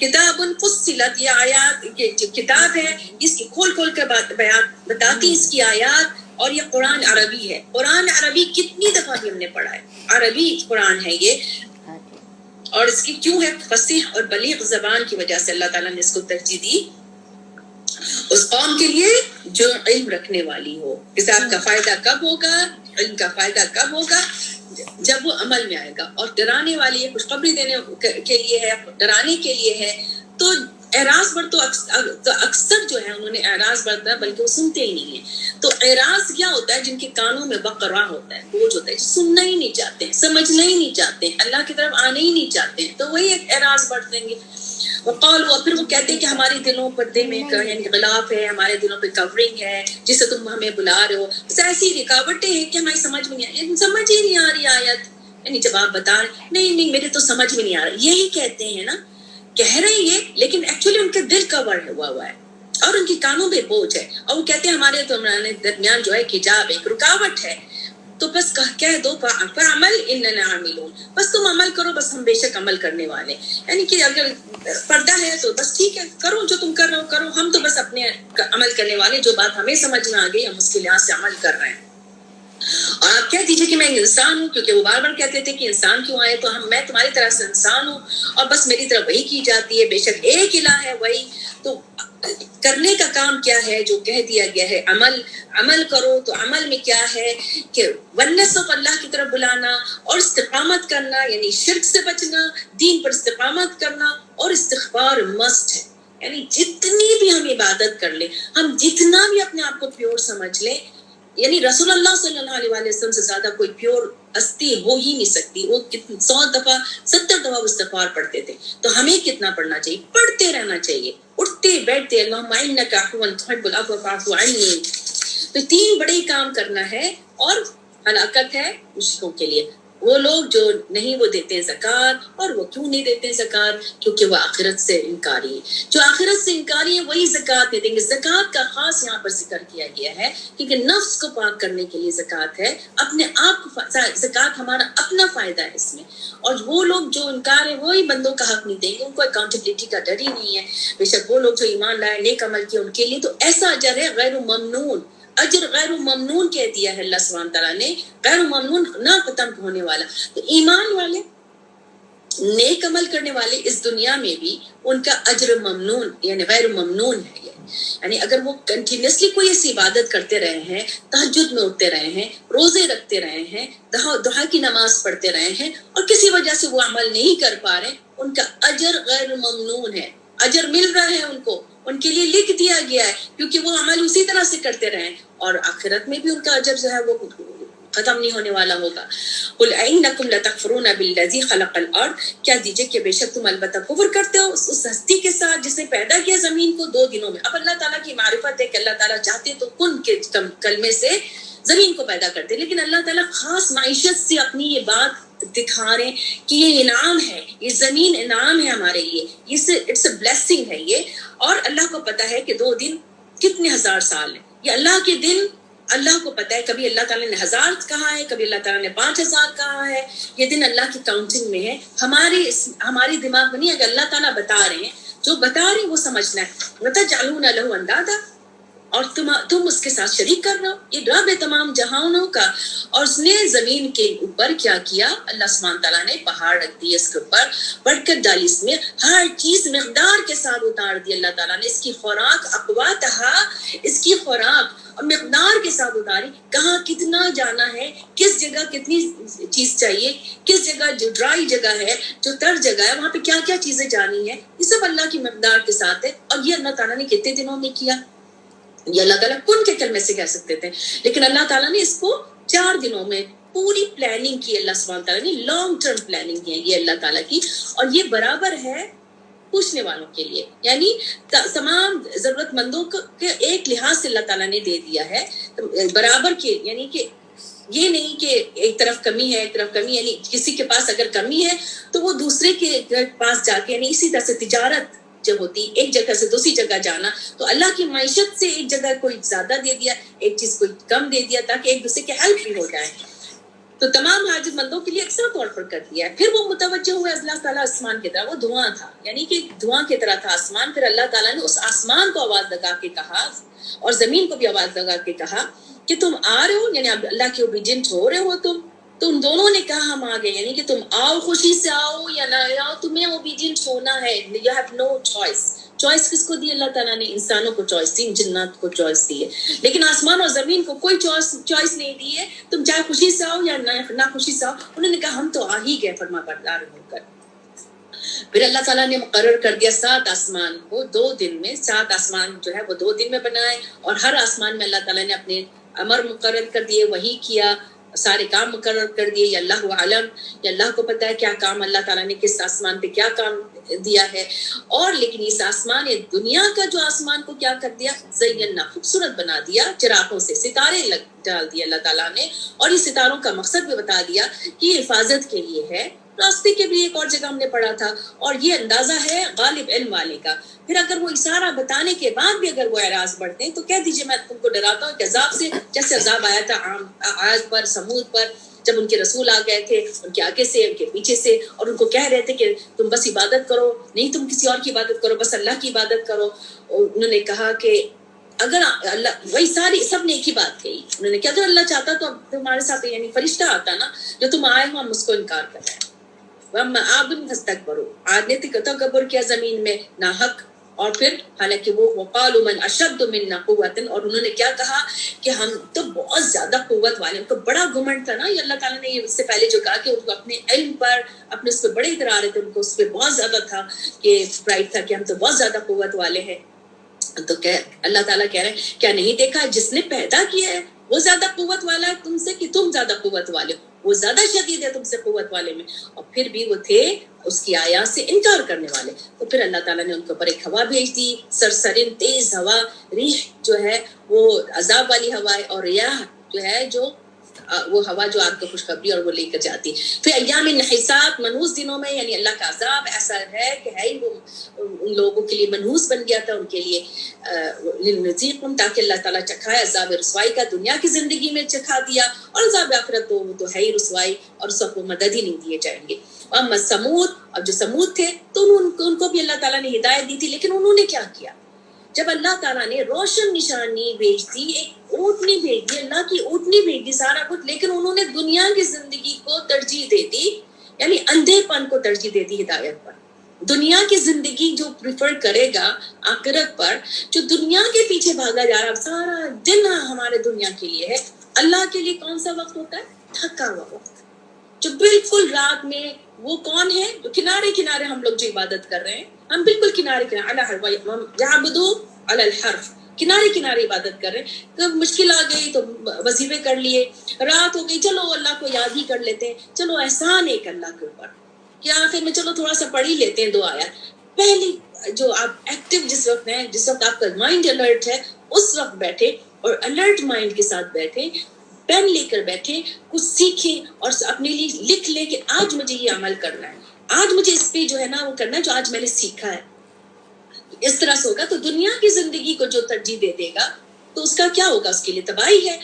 کتابن فصلت، یہ آیات جو کتاب ہے اس کی کھول کھول کر بیان بتاتی اس کی آیات. اور یہ قرآن عربی ہے. قرآن عربی کتنی دفعہ بھی ہم نے پڑھا ہے. عربی قرآن ہے یہ. اور اس کی کیوں ہے؟ فصیح اور بلیغ زبان کی وجہ سے اللہ تعالیٰ نے اس کو ترجیح دی اس قوم کے لیے جو علم رکھنے والی ہو. کتاب کا فائدہ کب ہوگا؟ علم کا فائدہ کب ہوگا؟ جب وہ عمل میں آئے گا. اور ڈرانے والی ہے، خوشخبری دینے کے لیے ہے، ڈرانے کے لیے ہے. تو اعراض بر تو اکثر جو ہے انہوں نے اعراض برتا بلکہ وہ سنتے ہی نہیں ہیں. تو اعراض کیا ہوتا ہے؟ جن کے کانوں میں بقرا ہوتا ہے، بوجھ ہوتا ہے، سننا ہی نہیں چاہتے ہیں، سمجھنا ہی نہیں چاہتے ہیں، اللہ کی طرف آنے ہی نہیں چاہتے ہیں. تو وہی ایک اعراض برت دیں گے. وقال وہ پھر وہ کہتے ہیں کہ ہمارے دلوں پر دل میں یعنی غلاف ہے، ہمارے دلوں پہ کورنگ ہے جسے تم ہمیں بلا رہے ہو. بس ایسی رکاوٹیں ہیں کہ ہماری سمجھ میں نہیں سمجھ ہی نہیں آ رہی آیت. یعنی جب آپ بتا رہے نہیں میرے تو سمجھ میں نہیں آ رہا، یہی کہتے ہیں نا، کہہ رہے ہیں یہ، لیکن ایکچولی ان کے دل کور ہوا ہے اور ان کی کانوں میں بوجھ ہے. اور وہ کہتے ہیں ہمارے درمیان جو ہے حجاب ایک رکاوٹ ہے. تو بس کہہ دو فعمل اننا عاملون، بس تم عمل کرو، بس ہم بے شک عمل کرنے والے. یعنی کہ اگر پردہ ہے تو بس ٹھیک ہے، کرو جو تم کر رہے ہو کرو، ہم تو بس اپنے عمل کرنے والے. جو بات ہمیں سمجھ میں آ گئی ہم اس کے لحاظ سے عمل کر رہے ہیں. اور آپ کہہ دیجیے کہ میں انسان ہوں، کیونکہ وہ بار بار کہتے تھے کہ انسان کیوں آئے. تو میں تمہاری طرح سے انسان ہوں اور بس میری طرف وہی کی جاتی ہے. بے شک ایک الہ ہے وہی. تو کرنے کا کام کیا ہے جو کہہ دیا گیا ہے عمل کرو. تو عمل میں کیا ہے کہ ونس کو اللہ کی طرف بلانا اور استقامت کرنا، یعنی شرک سے بچنا، دین پر استقامت کرنا. اور استغفار مست ہے. یعنی جتنی بھی ہم عبادت کر لیں، ہم جتنا بھی اپنے آپ کو پیور سمجھ لیں، یعنی رسول اللہ صلی اللہ علیہ وسلم سے زیادہ کوئی پیور ہستی ہو ہی نہیں سکتی. وہ 100 دفعہ 70 دفعہ استغفار پڑھتے تھے. تو ہمیں کتنا پڑھنا چاہیے؟ پڑھتے رہنا چاہیے، اٹھتے بیٹھتے اللہم انک عفو تحب العفو فاعف عنی. تو 3 بڑے کام کرنا ہے. اور ہلاکت ہے مشرکوں کے لیے، وہ لوگ جو نہیں وہ دیتے ہیں زکوٰۃ. اور وہ کیوں نہیں دیتے ہیں زکوٰۃ؟ کیونکہ وہ آخرت سے انکاری ہے. جو آخرت سے انکاری ہے وہی زکوٰۃ نہیں دیں گے. زکوٰۃ کا خاص یہاں پر ذکر کیا گیا ہے کیونکہ نفس کو پاک کرنے کے لیے زکوٰۃ ہے. اپنے آپ کو زکوٰۃ ہمارا اپنا فائدہ ہے اس میں. اور وہ لوگ جو انکار ہے وہی بندوں کا حق نہیں دیں گے. ان کو اکاؤنٹیبلٹی کا ڈر ہی نہیں ہے. بے شک وہ لوگ جو ایمان لائے نیک عمل کیے ان کے لیے تو ایسا اجر ہے غیر ممنون. اجر غیر ممنون کہہ دیا ہے اللہ سبحانہ تعالیٰ نے، غیر ممنون نہ ختم ہونے والا. تو ایمان والے نیک عمل کرنے والے اس دنیا میں بھی ان کا اجر ممنون یعنی غیر ممنون ہے. یعنی اگر وہ کنٹینیوسلی کوئی ایسی عبادت کرتے رہے ہیں، تہجد میں اٹھتے رہے ہیں، روزے رکھتے رہے ہیں، دعا کی نماز پڑھتے رہے ہیں اور کسی وجہ سے وہ عمل نہیں کر پا رہے، ان کا اجر غیر ممنون ہے. اجر مل رہا ہے ان کے لیے لکھ دیا گیا ہے کیونکہ وہ عمل اسی طرح سے کرتے رہے. اور آخرت میں بھی ان کا اجر جو ہے وہ ختم نہیں ہونے والا ہوگا. قل انکم لتکفرون بالذی خلق الارض، کیا دیجئے کہ بے شک تم البتہ کفر کرتے ہو اس ہستی کے ساتھ جس نے پیدا کیا زمین کو 2 دنوں میں. اب اللہ تعالیٰ کی معرفت ہے کہ اللہ تعالیٰ چاہتے تو کن کے کلمے سے زمین کو پیدا کرتے، لیکن اللہ تعالیٰ خاص معیشت سے اپنی یہ بات دکھا رہے ہیں کہ یہ انعام ہے، یہ زمین انعام ہے ہمارے لیے، اٹس اے بلیسنگ ہے یہ. اور اللہ کو پتا ہے کہ 2 دن کتنے ہزار سال ہیں. یہ اللہ کے دن اللہ کو پتا ہے. کبھی اللہ تعالیٰ نے 1000 کہا ہے، کبھی اللہ تعالیٰ نے 5000 کہا ہے. یہ دن اللہ کی کاؤنٹنگ میں ہے، ہماری دماغ میں نہیں. اگر اللہ تعالیٰ بتا رہے ہیں، جو بتا رہے ہیں وہ سمجھنا ہے. وَتَجْعَلُونَ لَهُ أَندَادًا، اور تم اس کے ساتھ شریک کر رہے ہو. یہ رب ہے تمام جہانوں کا. اور اس نے زمین کے اوپر کیا کیا؟ اللہ سبحانہ تعالیٰ نے پہاڑ رکھ دیے اس کے اوپر، برکت ڈالی اس میں، ہر چیز مقدار کے ساتھ اتار دی اللہ تعالیٰ نے. اس کی خوراک اقواتہا، اس کی خوراک اور مقدار کے ساتھ اتاری. کہاں کتنا جانا ہے، کس جگہ کتنی چیز چاہیے، کس جگہ جو ڈرائی جگہ ہے، جو تر جگہ ہے، وہاں پہ کیا کیا چیزیں جانی ہے، یہ سب اللہ کی مقدار کے ساتھ ہے. اور یہ اللہ تعالیٰ نے کتنے دنوں میں کیا؟ یہ اللہ تعالیٰ کن کے کلمے سے کہہ سکتے تھے، لیکن اللہ تعالیٰ نے اس کو 4 دنوں میں پوری پلاننگ کی. اللہ سبحانہ تعالیٰ نے لانگ ٹرم پلاننگ کی ہے یہ اللہ تعالیٰ کی. اور یہ برابر ہے پوچھنے والوں کے لیے، یعنی تمام ضرورت مندوں کو ایک لحاظ سے اللہ تعالیٰ نے دے دیا ہے برابر کے. یعنی کہ یہ نہیں کہ ایک طرف کمی ہے ایک طرف کمی، یعنی کسی کے پاس اگر کمی ہے تو وہ دوسرے کے پاس جا کے، یعنی اسی طرح سے تجارت جو ہوتی ایک جگہ سے دوسری جگہ جانا، تو اللہ کی معیشت سے ایک جگہ کوئی زیادہ دے دیا، ایک چیز کوئی کم دے دیا، تاکہ ایک دوسرے کے ہیلپ بھی ہو جائے. تو تمام حاجت مندوں کے لیے یکساں طور پر کر دیا ہے. پھر وہ متوجہ ہوئے اللہ تعالیٰ آسمان کی طرف. وہ دھواں تھا، یعنی کہ دھواں کی طرح تھا آسمان. پھر اللہ تعالیٰ نے اس آسمان کو آواز لگا کے کہا اور زمین کو بھی آواز لگا کے کہا کہ تم آ رہے ہو، یعنی اللہ کے اوبیڈینٹ ہو رہے ہو تم. تو ان دونوں نے کہا ہم آ گئے، یعنی کہ تم آؤ، خوشی سے آؤ یا نہ آؤ، تمہیں اوبیڈینٹ ہونا ہے. You have no choice. Choice کس کو دی؟ اللہ تعالیٰ نے انسانوں کو چوائس دی، جنات کو چوائس دی ہے، لیکن آسمان اور زمین کو کوئی چوائس نہیں دی ہے. تم چاہے خوشی سے آؤ یا نہ خوشی سے آؤ. انہوں نے کہا ہم تو آ ہی گئے فرما بردار ہو کر. پھر اللہ تعالیٰ نے مقرر کر دیا 7 آسمان کو 2 دن میں. 7 آسمان جو ہے وہ 2 دن میں بنائے، اور ہر آسمان میں اللہ تعالیٰ نے اپنے امر مقرر کر دیے، وہی کیا، سارے کام مقرر کر دیے. یا اللہ عالم، یا اللہ کو پتہ ہے کیا کام اللہ تعالیٰ نے کس آسمان پہ کیا کام دیا ہے. اور لیکن اس آسمان دنیا کا جو آسمان کو کیا کر دیا؟ زینا، خوبصورت بنا دیا، چراغوں سے ستارے ڈال دیے اللہ تعالیٰ نے. اور اس ستاروں کا مقصد بھی بتا دیا کہ یہ حفاظت کے لیے ہے. راستے کے بھی ایک اور جگہ ہم نے پڑھا تھا، اور یہ اندازہ ہے غالب علم والے کا. پھر اگر وہ اشارہ بتانے کے بعد بھی اگر وہ اعراض بڑھتے ہیں تو کہہ دیجئے میں تم کو ڈراتا ہوں کہ عذاب سے، جیسے عذاب آیا تھا عاد پر، سمود پر، جب ان کے رسول آ گئے تھے ان کے آگے سے، ان کے پیچھے سے، اور ان کو کہہ رہے تھے کہ تم بس عبادت کرو، نہیں تم کسی اور کی عبادت کرو، بس اللہ کی عبادت کرو. اور انہوں نے کہا کہ اگر اللہ، وہی ساری سب نے ایک ہی بات کہی. انہوں نے کہ اگر اللہ چاہتا تو تمہارے ساتھ، یعنی فرشتہ آتا نا جو تم آئے ہو، ہم اس کو انکار کر رہے ہیں. عاد نے تکبر کیا زمین میں ناحق. اور پھر حالانکہ وہ وقالوا من اشد منا قوۃ، اور انہوں نے کیا کہا کہ ہم تو بہت زیادہ قوت والے. ان کو بڑا گھمنڈ تھا نا، یہ اللہ تعالیٰ نے اس سے پہلے جو کہا کہ ان کو اپنے علم پر، اپنے اس پہ بڑے ادرار تھے، ان کو اس پہ بہت زیادہ تھا کہ پرائڈ تھا کہ ہم تو بہت زیادہ قوت والے ہیں. تو اللہ تعالیٰ کہہ رہے ہیں کیا نہیں دیکھا جس نے پیدا کیا ہے وہ زیادہ قوت والا ہے تم سے، کہ تم زیادہ قوت والے ہو، وہ زیادہ شدید ہے تم سے قوت والے میں. اور پھر بھی وہ تھے اس کی آیات سے انکار کرنے والے. تو پھر اللہ تعالیٰ نے ان کے اوپر ایک ہوا بھیج دی، سرسرن تیز ہوا، ریح جو ہے وہ عذاب والی ہوا ہے، اور ریاح جو ہے جو وہ ہوا جو آپ کو خوشخبری اور وہ لے کر جاتی. پھر ایام نحسات، منحوس دنوں میں، یعنی اللہ کا عذاب ایسا ہے کہ ہے ہی وہ ان لوگوں کے لیے منحوس بن گیا تھا، ان کے لیے لنذیقہم، تاکہ اللہ تعالیٰ چکھائے عذاب رسوائی کا. دنیا کی زندگی میں چکھا دیا، اور عذاب آخرت تو وہ تو ہے ہی رسوائی، اور سب کو مدد ہی نہیں دیے جائیں گے. اما سمود، اب جو سمود تھے تو ان کو بھی اللہ تعالیٰ نے ہدایت دی تھی، لیکن انہوں نے کیا کیا؟ جب اللہ تعالیٰ نے روشن نشانی بھیج دی، ایک اونٹنی بھیج دی، اللہ کی اونٹنی بھیج دی، سارا کچھ، لیکن انہوں نے دنیا کی زندگی کو ترجیح دے دی، یعنی اندھے پن کو ترجیح دے دی ہدایت پر. دنیا کی زندگی جو پریفر کرے گا آخرت پر، جو دنیا کے پیچھے بھاگا جا رہا، سارا دن ہمارے دنیا کے لیے ہے. اللہ کے لیے کون سا وقت ہوتا ہے؟ تھکا ہوا وقت، جو بالکل رات میں وہ کون ہے جو کنارے کنارے ہم لوگ جو عبادت کر رہے ہیں، ہم بالکل کنارے کنارے یعبدوا علی الحرف، کنارے کنارے عبادت کر رہے ہیں. کب مشکل آ گئی تو وظیفے کر لیے، رات ہو گئی چلو اللہ کو یاد ہی کر لیتے ہیں، چلو احسان ایک اللہ کے اوپر کہ آخر میں چلو تھوڑا سا پڑھ ہی لیتے ہیں 2 آیات. پہلی جو آپ ایکٹیو جس وقت ہیں، جس وقت آپ کا مائنڈ الرٹ ہے، اس وقت بیٹھے اور الرٹ مائنڈ کے ساتھ بیٹھے، پین لے کر بیٹھے، کچھ سیکھیں اور اپنے لیے لکھ لیں کہ آج مجھے یہ عمل کرنا ہے، آج مجھے اس پہ جو ہے نا وہ کرنا ہے جو آج میں نے سیکھا ہے. اس طرح سے ہوگا تو دنیا کی زندگی کو جو ترجیح دے دے گا تو اس کا کیا ہوگا؟ اس کے لیے تباہی ہے.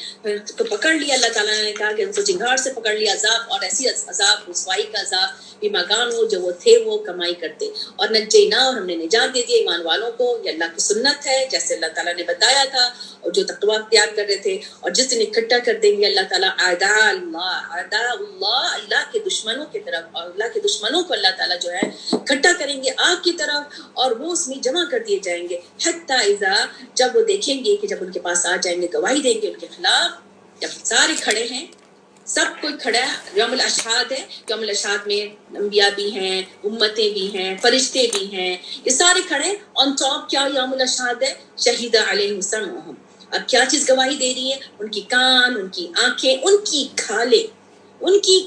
تو پکڑ لیا اللہ تعالیٰ نے کہا کہ ان کو چنگاڑ سے پکڑ لیا عذاب، اور ایسی عذاب رسوائی کا عذاب بما کانوا، جو وہ تھے وہ کمائی کرتے. اور نجینا، اور ہم نے نجات دے دیا ایمان والوں کو. یہ اللہ کی سنت ہے جیسے اللہ تعالیٰ نے بتایا تھا، اور جو تقوی اختیار کر رہے تھے. اور جس دن اکٹھا کر دیں گے اللہ تعالیٰ اعداء اللہ، اللہ کے دشمنوں کی طرف، اور اللہ کے دشمنوں کو اللہ تعالیٰ جو ہے اکٹھا کریں گے آگ کی طرف، اور وہ اس میں جمع کر دیے جائیں گے. حتی اذا، جب وہ دیکھیں گے کہ جب ان کے پاس آ جائیں گے، گواہی دیں گے ان کے خلاف، جب سارے کھڑے ہیں، سب کوئی کھڑا ہے. یوم الاشہاد ہے، یوم الاشہاد میں انبیاء بھی ہیں، امتیں بھی ہیں، فرشتے بھی ہیں، یہ سارے کھڑے. آن ٹاپ کیا یوم الاشہاد ہے؟ شہید علیہم سمعہم. اب کیا چیز گواہی دے رہی ہے؟ ان کی کان، ان کی آنکھیں، ان کی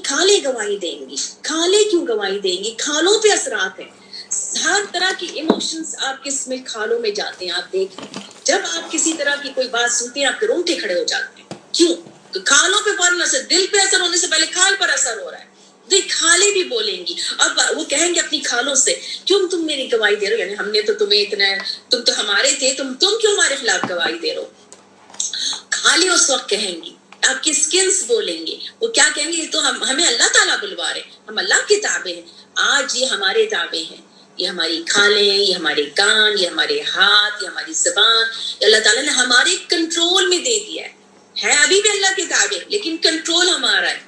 کھالیں گواہی دیں گی. کھالیں کیوں گواہی دیں گی؟ کھالوں پہ اثرات ہیں. ہر طرح کی ایموشنز آپ کے اس میں کھالوں میں جاتے ہیں. آپ دیکھیں جب آپ کسی طرح کی کوئی بات سنتے ہیں آپ کے رونگٹے کھڑے ہو جاتے ہیں. کیوں؟ تو کھالوں پہ فوراً اثر، دل پہ اثر ہونے سے پہلے کھال پر اثر ہو رہا ہے. تو کھالیں بھی بولیں گی. اب وہ کہیں گے اپنی کھالوں سے کیوں تم میری گواہی دے رہے ہو؟ یعنی ہم نے تو تمہیں اتنا، تم تو ہمارے تھے، تم کیوں ہمارے خلاف گواہی دے رہے ہو؟ کھالیں اس وقت کہیں گی آپ کی اسکلس بولیں گے. وہ کیا کہیں گے؟ یہ تو ہمیں اللہ تعالیٰ بلوا رہے ہیں, ہم اللہ کے تابع ہیں. آج یہ ہمارے تابع ہیں, یہ ہماری کھالیں, یہ ہمارے کان, یہ ہمارے ہاتھ, یہ ہماری زبان, اللہ تعالیٰ نے ہمارے کنٹرول میں دے دیا ہے ابھی بھی اللہ کے تابع, لیکن کنٹرول ہمارا ہے.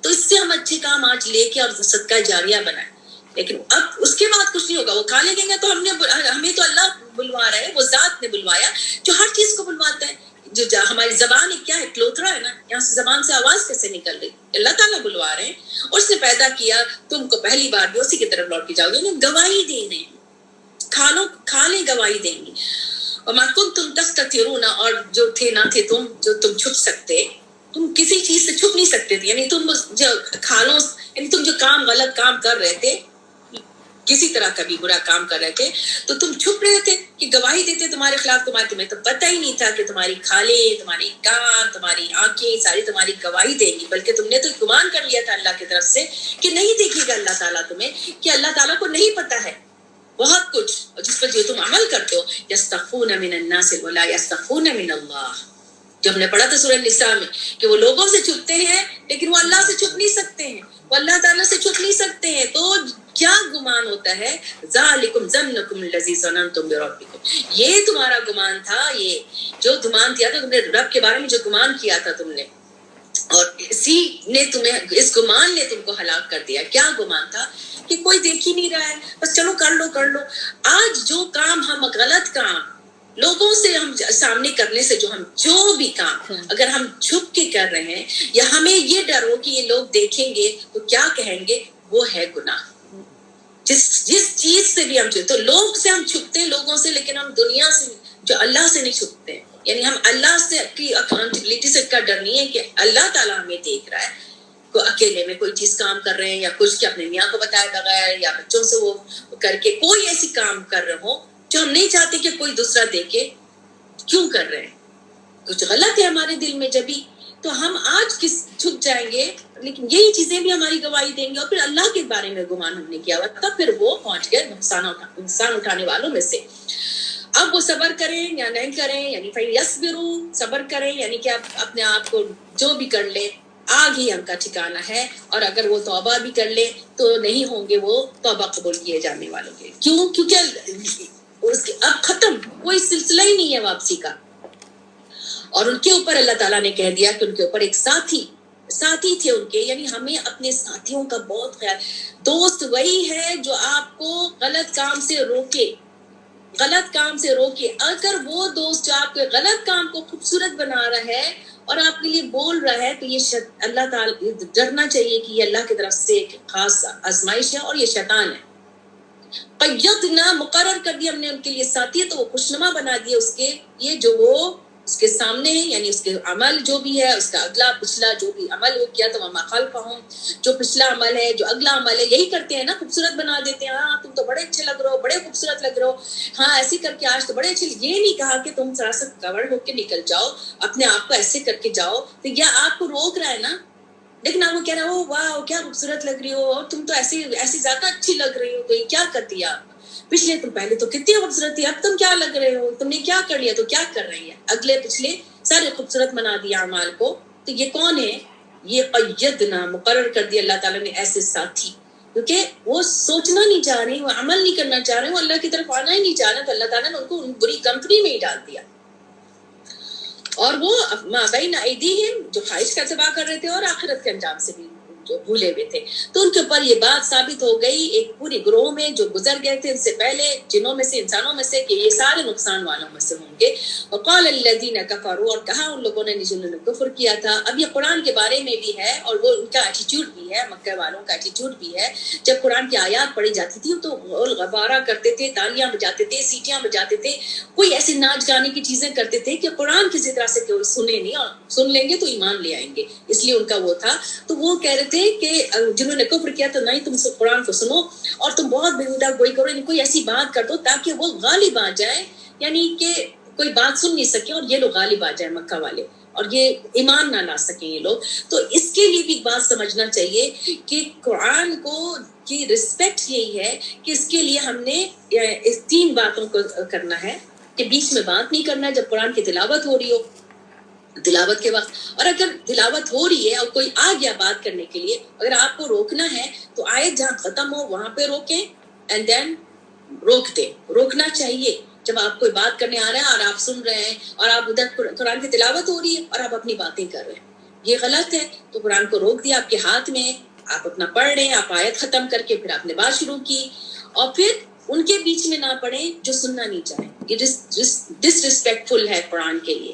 تو اس سے ہم اچھے کام آج لے کے اور صدقہ جاریہ بنائیں. لیکن اب اس کے بعد کچھ نہیں ہوگا. وہ کھا لیں گے تو ہمیں تو اللہ بلوا رہا ہے, وہ ذات نے بلوایا جو ہر چیز کو بلواتا ہے. جو ہماری زبان کیا ہے, کلوترا ہے نا, یہاں سے زبان سے آواز کیسے نکل رہی؟ اللہ تعالیٰ بلوا رہے ہیں. اور اس نے پیدا کیا, تم کو پہلی بار بھی اسی کی طرف لوٹ کے جاؤ گے. گواہی دے رہے ہیں, کھالیں گواہی دیں گی. وما کنتم تستترون, اور جو تھے نہ تھے تم, جو تم چھپ سکتے, تم کسی چیز سے چھپ نہیں سکتے تھے. یعنی تم جو کھالوں, یعنی تم جو غلط کام کر رہے تھے, کسی طرح کا بھی برا کام کر رہے تھے, تو تم چھپ رہے تھے کہ گواہی دیتے تمہارے خلاف. تمہیں تو پتہ ہی نہیں تھا کہ تمہاری کھالیں, تمہاری کان, تمہاری آنکھیں ساری تمہاری گواہی دیں گی. بلکہ تم نے تو گمان کر لیا تھا اللہ کی طرف سے کہ نہیں دیکھے گا اللہ تعالیٰ تمہیں, کہ اللہ تعالیٰ کو نہیں پتہ ہے بہت کچھ جس پر جو تم عمل کرتے ہو. یستخفون من الناس ولا یستخفون من اللہ, جو ہم نے پڑھا تھا سورہ النساء میں, کہ وہ لوگوں سے چھپتے ہیں لیکن وہ اللہ سے چھپ نہیں سکتے ہیں, وہ اللہ تعالیٰ سے چھپ نہیں سکتے ہیں. تو کیا گمان ہوتا ہے؟ ذالکم ظنکم الذی ظننتم بربکم, یہ تمہارا گمان تھا, یہ جو گمان کیا تھا تم نے رب کے بارے میں, جو گمان کیا تھا تم نے, اور اسی نے تمہیں, اس گمان نے تم کو ہلاک کر دیا. کیا گمان تھا؟ کہ کوئی دیکھ ہی نہیں رہا ہے, بس چلو کر لو. آج جو کام ہم غلط کام لوگوں سے ہم سامنے کرنے سے, جو بھی کام اگر ہم چھپ کے کر رہے ہیں, یا ہمیں یہ ڈر ہو کہ یہ لوگ دیکھیں گے تو کیا کہیں گے, وہ ہے گناہ. جس چیز سے بھی ہم چھپتے, تو لوگ سے ہم چھپتے ہیں, لوگوں سے, لیکن ہم دنیا سے, جو اللہ سے نہیں چھپتے ہیں. یعنی ہم اللہ سے کی اکاؤنٹیبلٹی سے کا ڈر نہیں ہے کہ اللہ تعالیٰ ہمیں دیکھ رہا ہے. کو اکیلے میں کوئی چیز کام کر رہے ہیں, یا کچھ کہ اپنے میاں کو بتائے بغیر, یا بچوں سے وہ کر کے کوئی ایسی کام کر رہے ہو جو ہم نہیں چاہتے کہ کوئی دوسرا دیکھے, کیوں کر رہے ہیں؟ کچھ غلط ہے ہمارے دل میں جبھی, تو ہم آج چھپ جائیں گے, لیکن یہی چیزیں بھی ہماری گواہی دیں گے. اور پھر اللہ کے بارے میں گمان ہم نے کیا ہوا تب پھر وہ پہنچ گئے نقصان اٹھانے والوں میں سے. اب وہ صبر کریں یا نہیں کریں, یعنی فَيَصْبِرُوا, صبر کریں یعنی کہ آپ اپنے آپ کو جو بھی کر لیں, آگ ہی ہم کا ٹھکانہ ہے. اور اگر وہ توبہ بھی کر لیں تو نہیں ہوں گے وہ توبہ قبول کیے جانے والوں کے. کیوں؟ کیونکہ اب ختم, کوئی سلسلہ ہی نہیں ہے واپسی کا. اور ان کے اوپر اللہ تعالیٰ نے کہہ دیا کہ ان کے اوپر ایک ساتھی تھے ان کے, یعنی ہمیں اپنے ساتھیوں کا بہت خیال. دوست وہی ہے جو آپ کو غلط کام سے روکے. اگر وہ دوست جو آپ کے غلط کام کو خوبصورت بنا رہا ہے اور آپ کے لیے بول رہا ہے, تو یہ اللہ تعالیٰ ڈرنا چاہیے کہ یہ اللہ کی طرف سے ایک خاص آزمائش ہے, اور یہ شیطان ہے. قیدنا, مقرر کر دیا ہم نے ان کے لیے ساتھی, تو وہ خوشنما بنا دیا اس کے, یہ جو وہ اس کے سامنے ہے, یعنی اس کے عمل جو بھی ہے, اس کا اگلا پچھلا جو بھی عمل وہ کیا تھا, وما خلفہم, جو پچھلا عمل ہے, جو اگلا عمل ہے, یہی کرتے ہیں نا, خوبصورت بنا دیتے ہیں. ہاں تم تو بڑے اچھے لگ رہے ہو, بڑے خوبصورت لگ رہے ہو, ہاں ایسے کر کے آج تو بڑے اچھے. یہ نہیں کہا کہ تم ذرا سا کور ہو کے نکل جاؤ, اپنے آپ کو ایسے کر کے جاؤ, تو یہ آپ کو روک رہا ہے نا. لیکن آپ وہ کہہ رہا ہو, واہ کیا خوبصورت لگ رہی ہو, اور تم تو ایسی زیادہ اچھی لگ رہی ہو, تو یہ کیا کر دیا آپ؟ پچھلے تم پہلے تو کتنی خوبصورت تھی, اب تم کیا لگ رہے ہو, تم نے کیا کر لیا, تو کیا کر رہی ہے؟ اگلے پچھلے سارے خوبصورت بنا دیا اعمال کو. تو یہ کون ہے؟ یہ قیدنا, مقرر کر دیا اللہ تعالیٰ نے ایسے ساتھی, کیونکہ وہ سوچنا نہیں چاہ رہے, وہ عمل نہیں کرنا چاہ رہے, وہ اللہ کی طرف آنا ہی نہیں چاہ رہے, تو اللہ تعالیٰ نے ان کو بری کمپنی میں ہی ڈال دیا. اور وہ ما بین ایدیہم, جو خواہش کا اتباع کر رہے تھے اور آخرت کے انجام سے بھی جو بھولے ہوئے تھے, تو ان کے اوپر یہ بات ثابت ہو گئی ایک پوری گروہ میں جو گزر گئے تھے ان سے پہلے, جنوں میں سے, انسانوں میں سے, کہ یہ سارے نقصان والوں میں سے ہوں گے. وقال الذین کفروا, اور کہا ان لوگوں نے جنہوں نے کفر کیا تھا. اب یہ قرآن کے بارے میں بھی ہے, اور وہ ان کا ایٹیٹیوڈ بھی ہے, مکہ والوں کا ایٹیٹیوڈ بھی ہے. جب قرآن کی آیات پڑھی جاتی تھی تو غبارہ کرتے تھے, تالیاں بجاتے تھے, سیٹیاں بجاتے تھے, کوئی ایسی ناچ گانے کی چیزیں کرتے تھے کہ قرآن کسی طرح سے کوئی سنے نہیں, اور سن لیں گے تو ایمان لے آئیں گے, اس لیے ان کا وہ تھا. تو وہ کہہ رہے تھے کہ جنہوں نے کفر کیا تو نہیں تم قرآن کو سنو, اور تم بہت بےہودہ گوئی کرو, یعنی کوئی ایسی بات کر دو تاکہ وہ غالب آ جائیں, یعنی کہ کوئی بات سن نہیں سکے اور یہ لوگ غالب آ جائیں مکہ والے, اور یہ ایمان نہ لا سکیں یہ لوگ. تو اس کے لیے بھی بات سمجھنا چاہیے کہ قرآن کو کی رسپیکٹ یہی ہے کہ اس کے لیے ہم نے اس 3 باتوں کو کرنا ہے, کہ بیچ میں بات نہیں کرنا جب قرآن کی تلاوت ہو رہی ہو, تلاوت کے وقت. اور اگر تلاوت ہو رہی ہے اور کوئی آ گیا بات کرنے کے لیے, اگر آپ کو روکنا ہے تو آیت جہاں ختم ہو وہاں پہ روکیں اینڈ دین روک دیں. روکنا چاہیے جب آپ کوئی بات کرنے آ رہا ہے اور آپ سن رہے ہیں اور آپ ادھر قرآن کی تلاوت ہو رہی ہے اور آپ اپنی باتیں کر رہے ہیں, یہ غلط ہے. تو قرآن کو روک دیا, آپ کے ہاتھ میں, آپ اپنا پڑھ رہے ہیں, آپ آیت ختم کر کے پھر آپ نے بات شروع کی, اور پھر ان کے بیچ میں نہ پڑھیں جو سننا نہیں چاہیں. یہ ڈس ریسپیکٹفل ہے قرآن کے لیے.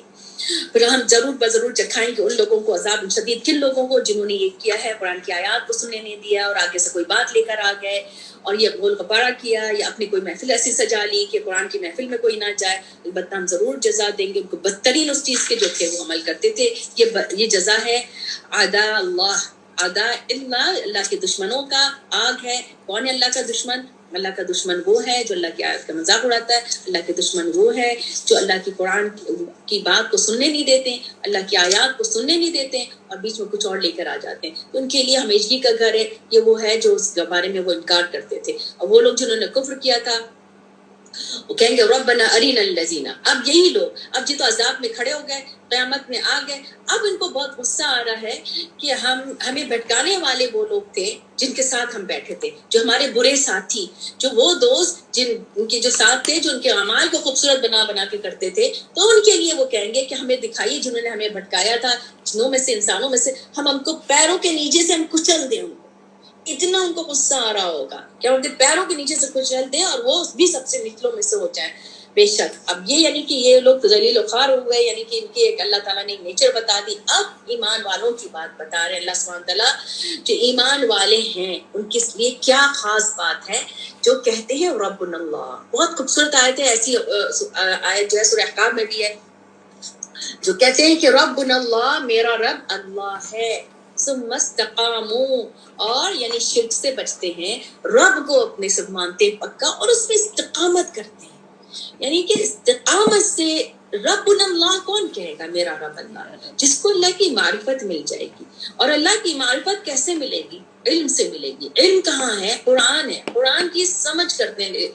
پھر ہم ضرور بضرور چکھائیں گے ان لوگوں کو عذاب شدید, کن لوگوں کو جنہوں نے یہ کیا ہے, قرآن کی آیات کو سننے نہیں دیا اور آگے سے کوئی بات لے کر آ گئے اور یہ غول غپارہ کیا یا اپنی کوئی محفل ایسی سجا لی کہ قرآن کی محفل میں کوئی نہ جائے. البتہ ہم ضرور جزا دیں گے ان کو بدترین اس چیز کے جو تھے وہ عمل کرتے تھے. یہ جزا ہے اعداء اللہ, اعداء اللہ کے دشمنوں کا آگ ہے. کون ہے اللہ کا دشمن؟ اللہ کا دشمن وہ ہے جو اللہ کی آیت کا مذاق اڑاتا ہے. اللہ کے دشمن وہ ہے جو اللہ کی قرآن کی بات کو سننے نہیں دیتے ہیں, اللہ کی آیات کو سننے نہیں دیتے ہیں اور بیچ میں کچھ اور لے کر آ جاتے ہیں. تو ان کے لیے ہمیشگی کا گھر ہے. یہ وہ ہے جو اس بارے میں وہ انکار کرتے تھے. اور وہ لوگ جنہوں نے کفر کیا تھا وہ کہیں گے ربنا ارنا الذین. اب یہی لوگ اب جی تو عذاب میں کھڑے ہو گئے, قیامت میں آ گئے. اب ان کو بہت غصہ آ رہا ہے کہ ہمیں بھٹکانے والے وہ لوگ تھے جن کے ساتھ ہم بیٹھے تھے, جو ہمارے برے ساتھی, جو وہ دوست جن کے جو ساتھ تھے, جو ان کے اعمال کو خوبصورت بنا کے کرتے تھے. تو ان کے لیے وہ کہیں گے کہ ہمیں دکھائیے جنہوں نے ہمیں بھٹکایا تھا, جنوں میں سے, انسانوں میں سے, ہم کو پیروں کے نیچے سے ہم کچل دیں. ان کو اتنا ان کو غصہ آ رہا ہوگا کہ ان کے پیروں کے نیچے سے کچل دیں اور وہ بھی سب سے نچلوں میں سے ہو جائیں. بے شک اب یہ یعنی کہ یہ لوگ ذلیل و خوار ہوئے, یعنی کہ ان کی ایک اللہ تعالیٰ نے نیچر بتا دی. اب ایمان والوں کی بات بتا رہے ہیں اللہ سبحانہ تعالیٰ, جو ایمان والے ہیں ان کے لیے کیا خاص بات ہے, جو کہتے ہیں ربنا اللہ. بہت خوبصورت آیت ہے, ایسی آیت جو ہے سورہ احقاف میں بھی ہے, جو کہتے ہیں کہ ربنا اللہ, میرا رب اللہ ہے. ثم استقاموا, اور یعنی شرک سے بچتے ہیں, رب کو اپنے سے مانتے پکا اور اس میں استقامت کرتے ہیں. یعنی کہ استقامت سے ربنا اللہ کون کہے گا میرا رب اللہ, جس کو اللہ کی معرفت مل جائے گی. اور اللہ کی معرفت کیسے ملے گی؟ علم سے ملے گی. علم کہاں ہے؟ قرآن ہے. قرآن کی سمجھ کرتے ہیں,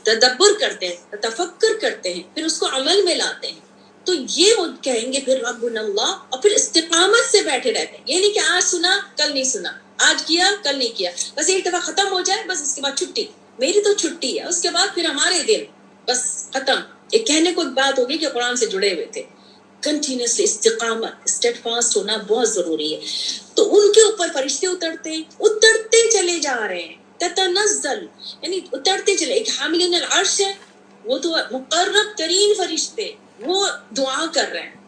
تدبر کرتے ہیں, تفکر کرتے ہیں, پھر اس کو عمل میں لاتے ہیں. تو یہ وہ کہیں گے پھر ربنا اللہ, اور پھر استقامت سے بیٹھے رہتے ہیں. یہ نہیں کہ آج سنا کل نہیں سنا, آج کیا کل نہیں کیا, بس ایک دفعہ ختم ہو جائے بس اس کے بعد چھٹی, میری تو چھٹی ہے, اس کے بعد پھر ہمارے دن بس ختم. ایک کہنے کو ایک بات ہوگی کہ قرآن سے جڑے ہوئے تھے. کنٹینیوسلی استقامت, اسٹیڈ فاسٹ ہونا بہت ضروری ہے. تو ان کے اوپر فرشتے اترتے چلے جا رہے ہیں. تتنزل یعنی اترتے چلے. ایک حاملین العرش ہے, وہ تو مقرب ترین فرشتے, وہ دعا کر رہے ہیں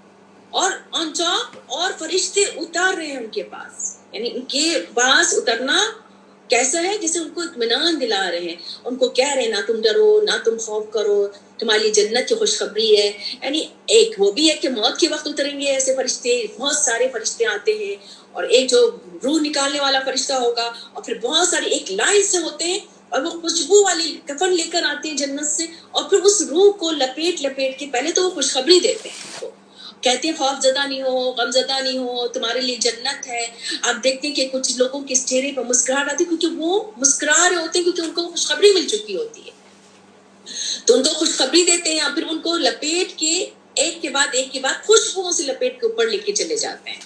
اور آن ٹاپ, اور فرشتے اتار رہے ہیں ان کے پاس. یعنی ان کے پاس اترنا کیسا ہے؟ جیسے ان کو اطمینان دلا رہے ہیں, ان کو کہہ رہے ہیں نہ تم ڈرو, نہ تم خوف کرو, تمہاری جنت کی خوشخبری ہے. یعنی ایک وہ بھی ہے کہ موت کے وقت اتریں گے ایسے فرشتے, بہت سارے فرشتے آتے ہیں, اور ایک جو روح نکالنے والا فرشتہ ہوگا, اور پھر بہت سارے ایک لائن سے ہوتے ہیں, اور وہ خوشبو والی کفن لے کر آتے ہیں جنت سے, اور پھر اس روح کو لپیٹ کے پہلے تو وہ خوشخبری دیتے ہیں, کہتے ہیں خوف زدہ نہیں ہو, غم زدہ نہیں ہو, تمہارے لیے جنت ہے. آپ دیکھتے ہیں کہ کچھ لوگوں کے چہرے پر مسکراہٹ آتی ہے کیونکہ وہ مسکرا رہے ہوتے ہیں, کیونکہ ان کو خوشخبری مل چکی ہوتی ہے. تو ان کو خوشخبری دیتے ہیں, پھر ان کو لپیٹ کے ایک کے بعد خوشبوؤں سے لپیٹ کے اوپر لے کے چلے جاتے ہیں.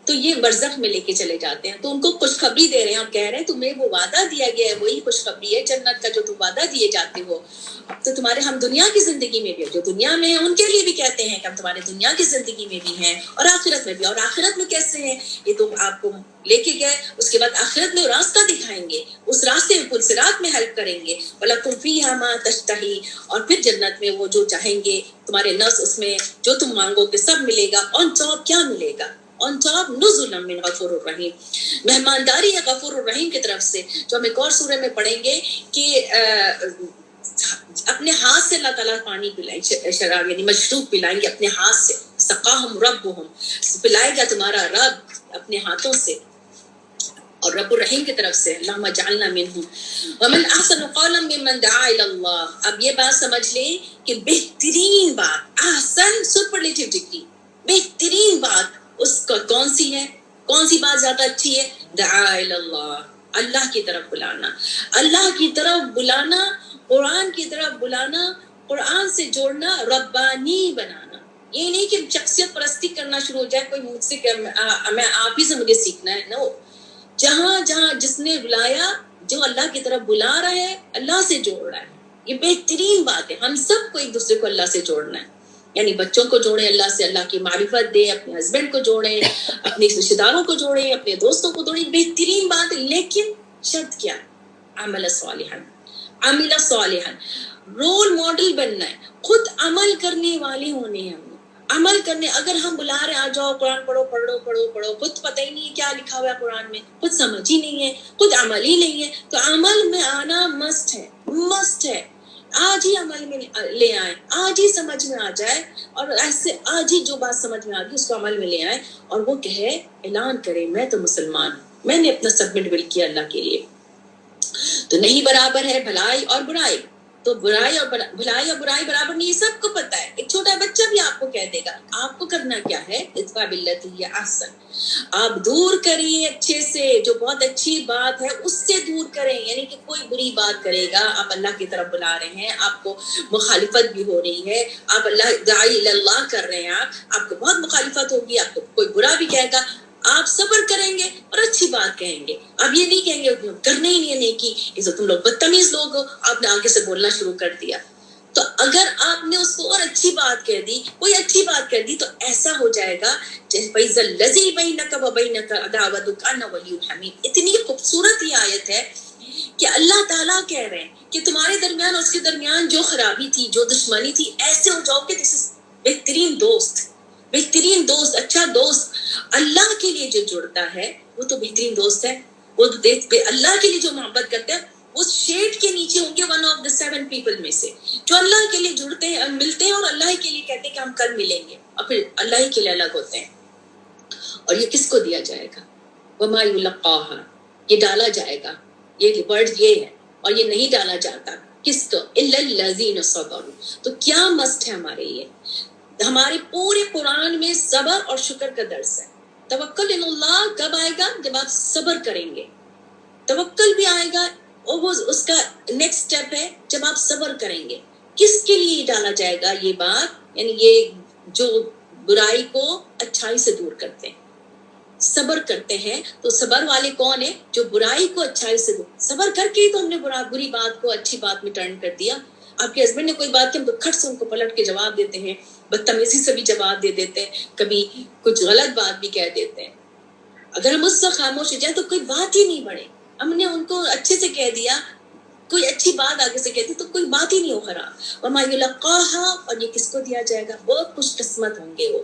تو یہ برزخ میں لے کے چلے جاتے ہیں. تو ان کو خوشخبری دے رہے ہیں, اور کہہ رہے ہیں تمہیں وہ وعدہ دیا گیا ہے, وہی خوشخبری ہے جنت کا جو تم وعدہ دیے جاتے ہو. اب تو تمہارے ہم دنیا کی زندگی میں بھی, جو دنیا میں ہیں ان کے لیے بھی کہتے ہیں کہ ہم تمہارے دنیا کی زندگی میں بھی ہیں اور آخرت میں بھی. اور آخرت میں کیسے ہیں یہ تو آپ کو لے کے گئے, اس کے بعد آخرت میں راستہ دکھائیں گے, اس راستے میں پل صراط میں ہیلپ کریں گے. وَلَكُمْ فِيهَا مَا تَشْتَهِي, اور پھر جنت میں وہ جو چاہیں گے تمہارے نفس, اس میں جو تم مانگو کہ سب ملے گا. آن ٹاپ کیا ملے گا؟ آن ٹاپ نزلا من غفور الرحیم, مہمانداری ہے غفور الرحیم کی طرف سے, جو ہم ایک اور سورہ میں پڑھیں گے کہ اپنے ہاتھ سے اللہ تعالیٰ پانی پلائیں, شراب یعنی مشروب پلائیں گے اپنے ہاتھ سے. سقاہم ربہم, پلائے گا تمہارا رب اپنے ہاتھوں سے, اور رب الرحیم کی طرف سے. اللہم اجعلنا منہم. ومن احسن قولا ممن دعا الی اللہ. اب یہ بات سمجھ لیں کہ بہترین بات, احسن سپرلیٹیو ڈگری, بہترین بات اس کا کون سی ہے؟ کون سی بات زیادہ اچھی ہے؟ دعا الی اللہ, اللہ کی طرف بلانا, اللہ کی طرف بلانا, قرآن کی طرف بلانا, قرآن سے جوڑنا, ربانی بنانا. یہ نہیں کہ شخصیت پرستی کرنا شروع ہو جائے، کوئی مجھ سے میں آپ ہی سے مجھے سیکھنا ہے، نو. جہاں جہاں جس نے بلایا، جو اللہ کی طرف بلا رہا ہے، اللہ سے جوڑ رہا ہے. یہ بہترین بات ہے. ہم سب کو ایک دوسرے کو اللہ سے جوڑنا ہے. یعنی بچوں کو جوڑیں اللہ سے، اللہ کی معرفت دیں، اپنے ہسبینڈ کو جوڑیں، اپنے رشتے داروں کو جوڑیں، اپنے دوستوں کو جوڑیں. بہترین بات ہے. لیکن شرط کیا؟ عمل صالحا، عمل صالحا. رول ماڈل بننا ہے، خود عمل کرنے والے ہونے ہیں. ہم عمل کرنے، اگر ہم بلا رہے آ جاؤ قرآن پڑھو پڑھو پڑھو پڑھو، خود پتہ ہی نہیں ہے کیا لکھا ہوا ہے قرآن میں، خود سمجھ ہی نہیں ہے، خود عمل ہی نہیں ہے، تو عمل میں آنا مسٹ ہے، مسٹ ہے. آج ہی عمل میں لے آئیں، آج ہی سمجھ میں آ جائے، اور ایسے آج ہی جو بات سمجھ میں آ گئی اس کو عمل میں لے آئیں، اور وہ کہے، اعلان کرے، میں تو مسلمان ہوں، میں نے اپنا سبمٹ ول کیا اللہ کے لیے. تو نہیں برابر ہے بھلائی اور برائی. تو بھلائی اور برائی برابر نہیں، یہ سب کو پتا ہے. ایک چھوٹا بچہ بھی آپ کو کہہ دے گا. آپ کو کرنا کیا ہے؟ ادفع باللتی ہی احسن. آپ دور کریں اچھے سے، جو بہت اچھی بات ہے اس سے دور کریں. یعنی کہ کوئی بری بات کرے گا، آپ اللہ کی طرف بلا رہے ہیں، آپ کو مخالفت بھی ہو رہی ہے، آپ اللہ داعی اللہ کر رہے ہیں، آپ کو بہت مخالفت ہوگی، آپ کو کوئی برا بھی کہے گا، آپ صبر کریں گے اور اچھی بات کہیں گے. اب یہ نہیں کہیں گے کرنے ہی نہیں نیکی، یہ تو تم لوگ بدتمیز لوگ ہو، آپ نے آگے سے بولنا شروع کر دیا. تو اگر آپ نے اس کو اور اچھی بات کہہ دی، کوئی اچھی بات کہہ دی، تو ایسا ہو جائے گا فَإِذَا الَّذِي بَيْنَكَ وَبَيْنَكَ عَدَاوَةٌ كَأَنَّهُ وَلِيٌّ حَمِيمٌ. اتنی خوبصورت یہ آیت ہے کہ اللہ تعالیٰ کہہ رہے ہیں کہ تمہارے درمیان اور اس کے درمیان جو خرابی تھی، جو دشمنی تھی، ایسے ہو جاؤ کہ دس بہترین دوست، بہترین دوست، اچھا دوست. اللہ کے لیے جو جڑتا ہے وہ تو بہترین دوست ہے. وہ اللہ کے لیے جو محبت کرتے ہیں وہ شیڈ کے نیچے ہوں گے، ون آف دا 7 پیپل میں سے، جو اللہ کے لیے جڑتے ہیں، ملتے ہیں اور اللہ کے لیے کہتے ہیں کہ ہم کل ملیں گے، اور پھر اللہ کے لیے الگ ہوتے ہیں. اور یہ کس کو دیا جائے گا؟ وَمَا يُلَقَّاهَا، یہ ڈالا جائے گا، یہ ورڈ یہ ہے، اور یہ نہیں ڈالا جاتا کس کو؟ إِلَّا الَّذِينَ صَبَرُوا. تو کیا مسٹ ہے ہمارے لیے؟ ہمارے پورے قرآن میں صبر اور شکر کا درس ہے. توکل اللہ کب آئے گا؟ جب آپ صبر کریں گے. توکل بھی آئے گا، اور وہ اس کا نیکسٹ سٹیپ ہے جب آپ صبر کریں گے. کس کے لیے ڈالا جائے گا یہ بات؟ یعنی یہ جو برائی کو اچھائی سے دور کرتے ہیں، صبر کرتے ہیں. تو صبر والے کون ہیں؟ جو برائی کو اچھائی سے دور. صبر کر کے ہی تو ہم نے بری بات کو اچھی بات میں ٹرن کر دیا. آپ کے ہسبینڈ نے کوئی بات کی، ہم تو کھٹ سے ان کو پلٹ کے جواب دیتے ہیں، بدتمیزی سے بھی جواب دے دیتے ہیں، کبھی کچھ غلط بات بھی کہہ دیتے ہیں. اگر ہم اس وقت خاموش ہو جائیں تو کوئی بات ہی نہیں بڑھے. ہم نے ان کو اچھے سے کہہ دیا، کوئی اچھی بات آگے سے کہتی تو کوئی بات ہی نہیں ہو خراب. وَمَا يُلَقَّاهَا، اور یہ کس کو دیا جائے گا؟ بہت خوش قسمت ہوں گے وہ،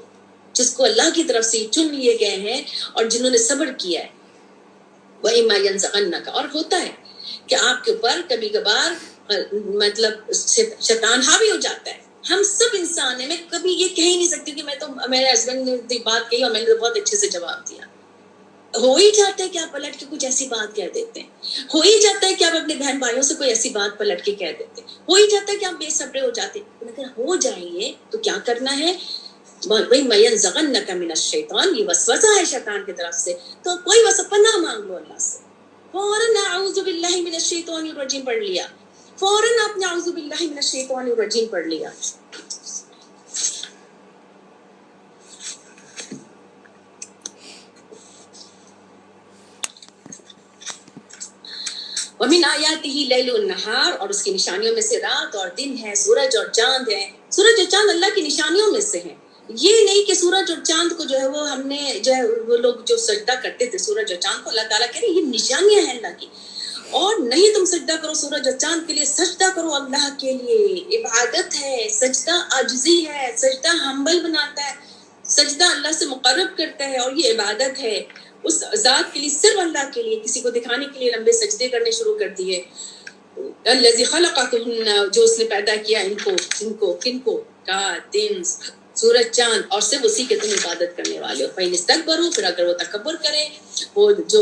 جس کو اللہ کی طرف سے چن لیے گئے ہیں اور جنہوں نے صبر کیا ہے. وَإِمَّا يَنزَغَنَّكَ، اور ہوتا ہے کہ آپ کے اوپر کبھی کبھار مطلب شیطان حاوی ہو جاتا ہے. ہم سب انسان ہیں. میں کبھی یہ کہہ ہی نہیں سکتی کہ میں تو، میرے ہسبینڈ نے بات کہی اور میں نے بہت اچھے سے جواب دیا. ہو ہی جاتا ہے کہ آپ پلٹ کے کچھ ایسی بات کہہ دیتے ہیں، ہو ہی جاتا ہے کہ آپ اپنے بہن بھائیوں سے کوئی ایسی بات پلٹ کے کہہ دیتے ہیں، ہو ہی جاتا ہے کہ آپ بے صبرے ہو جاتے ہیں. اگر ہو جائیں گے تو کیا کرنا ہے؟ وَإِمَّا يَنزَغَنَّكَ مِنَ الشَّيْطَانِ، یہ وسوسہ ہے شیطان کی طرف سے، تو کوئی پناہ مانگ لو اللہ سے. فوراً اعوذ باللہ من الشیطان الرجیم پڑھ لیا، فوراً آپ نے اعوذ باللہ من الشیطان الرجیم پڑھ لیا. وَمِنْ آیَاتِهِ اللَّيْلُ وَالنَّهَارُ، اور اس کی نشانیوں میں سے رات اور دن ہے، سورج اور چاند ہے. سورج اور چاند اللہ کی نشانیوں میں سے ہیں. یہ نہیں کہ سورج اور چاند کو جو ہے وہ ہم نے جو ہے وہ لوگ جو سجدہ کرتے تھے سورج اور چاند کو، اللہ تعالیٰ کہہ رہے ہیں یہ نشانیاں ہیں اللہ کی. اور نہیں تم سجدہ کرو سورج اور چاند کے لیے، سجدہ کرو اللہ کے لیے. عبادت ہے، سجدہ عاجزی ہے، سجدہ ہمبل بناتا ہے، سجدہ اللہ سے مقرب کرتا ہے، اور یہ عبادت ہے اس ذات کے لیے، صرف اللہ کے لیے. کسی کو دکھانے کے لیے لمبے سجدے کرنے شروع کر دیے. الذی خلقکم، جو اس نے پیدا کیا ان کو کن کو؟ رات دن سورج چاند، اور صرف اسی کے تم عبادت کرنے والے ہو. فَإِنِ اسْتَكْبَرُوا، پھر اگر وہ تکبر کریں، وہ جو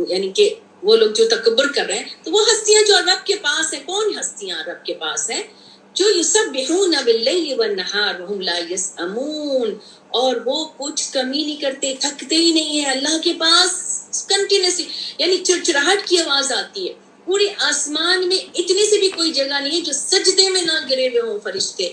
یعنی کہ وہ لوگ جو تکبر کر رہے ہیں، تو وہ ہستیاں جو رب کے پاس ہیں. کون ہستیاں رب کے پاس ہیں؟ جو یسبحون باللیل والنہار وہم لا یسأمون، اور وہ کچھ کمی نہیں کرتے، تھکتے ہی نہیں ہیں. اللہ کے پاس کنٹینیوسلی، یعنی چڑچڑاہٹ کی آواز آتی ہے. پورے آسمان میں اتنی سی بھی کوئی جگہ نہیں ہے جو سجدے میں نہ گرے ہوئے ہوں فرشتے.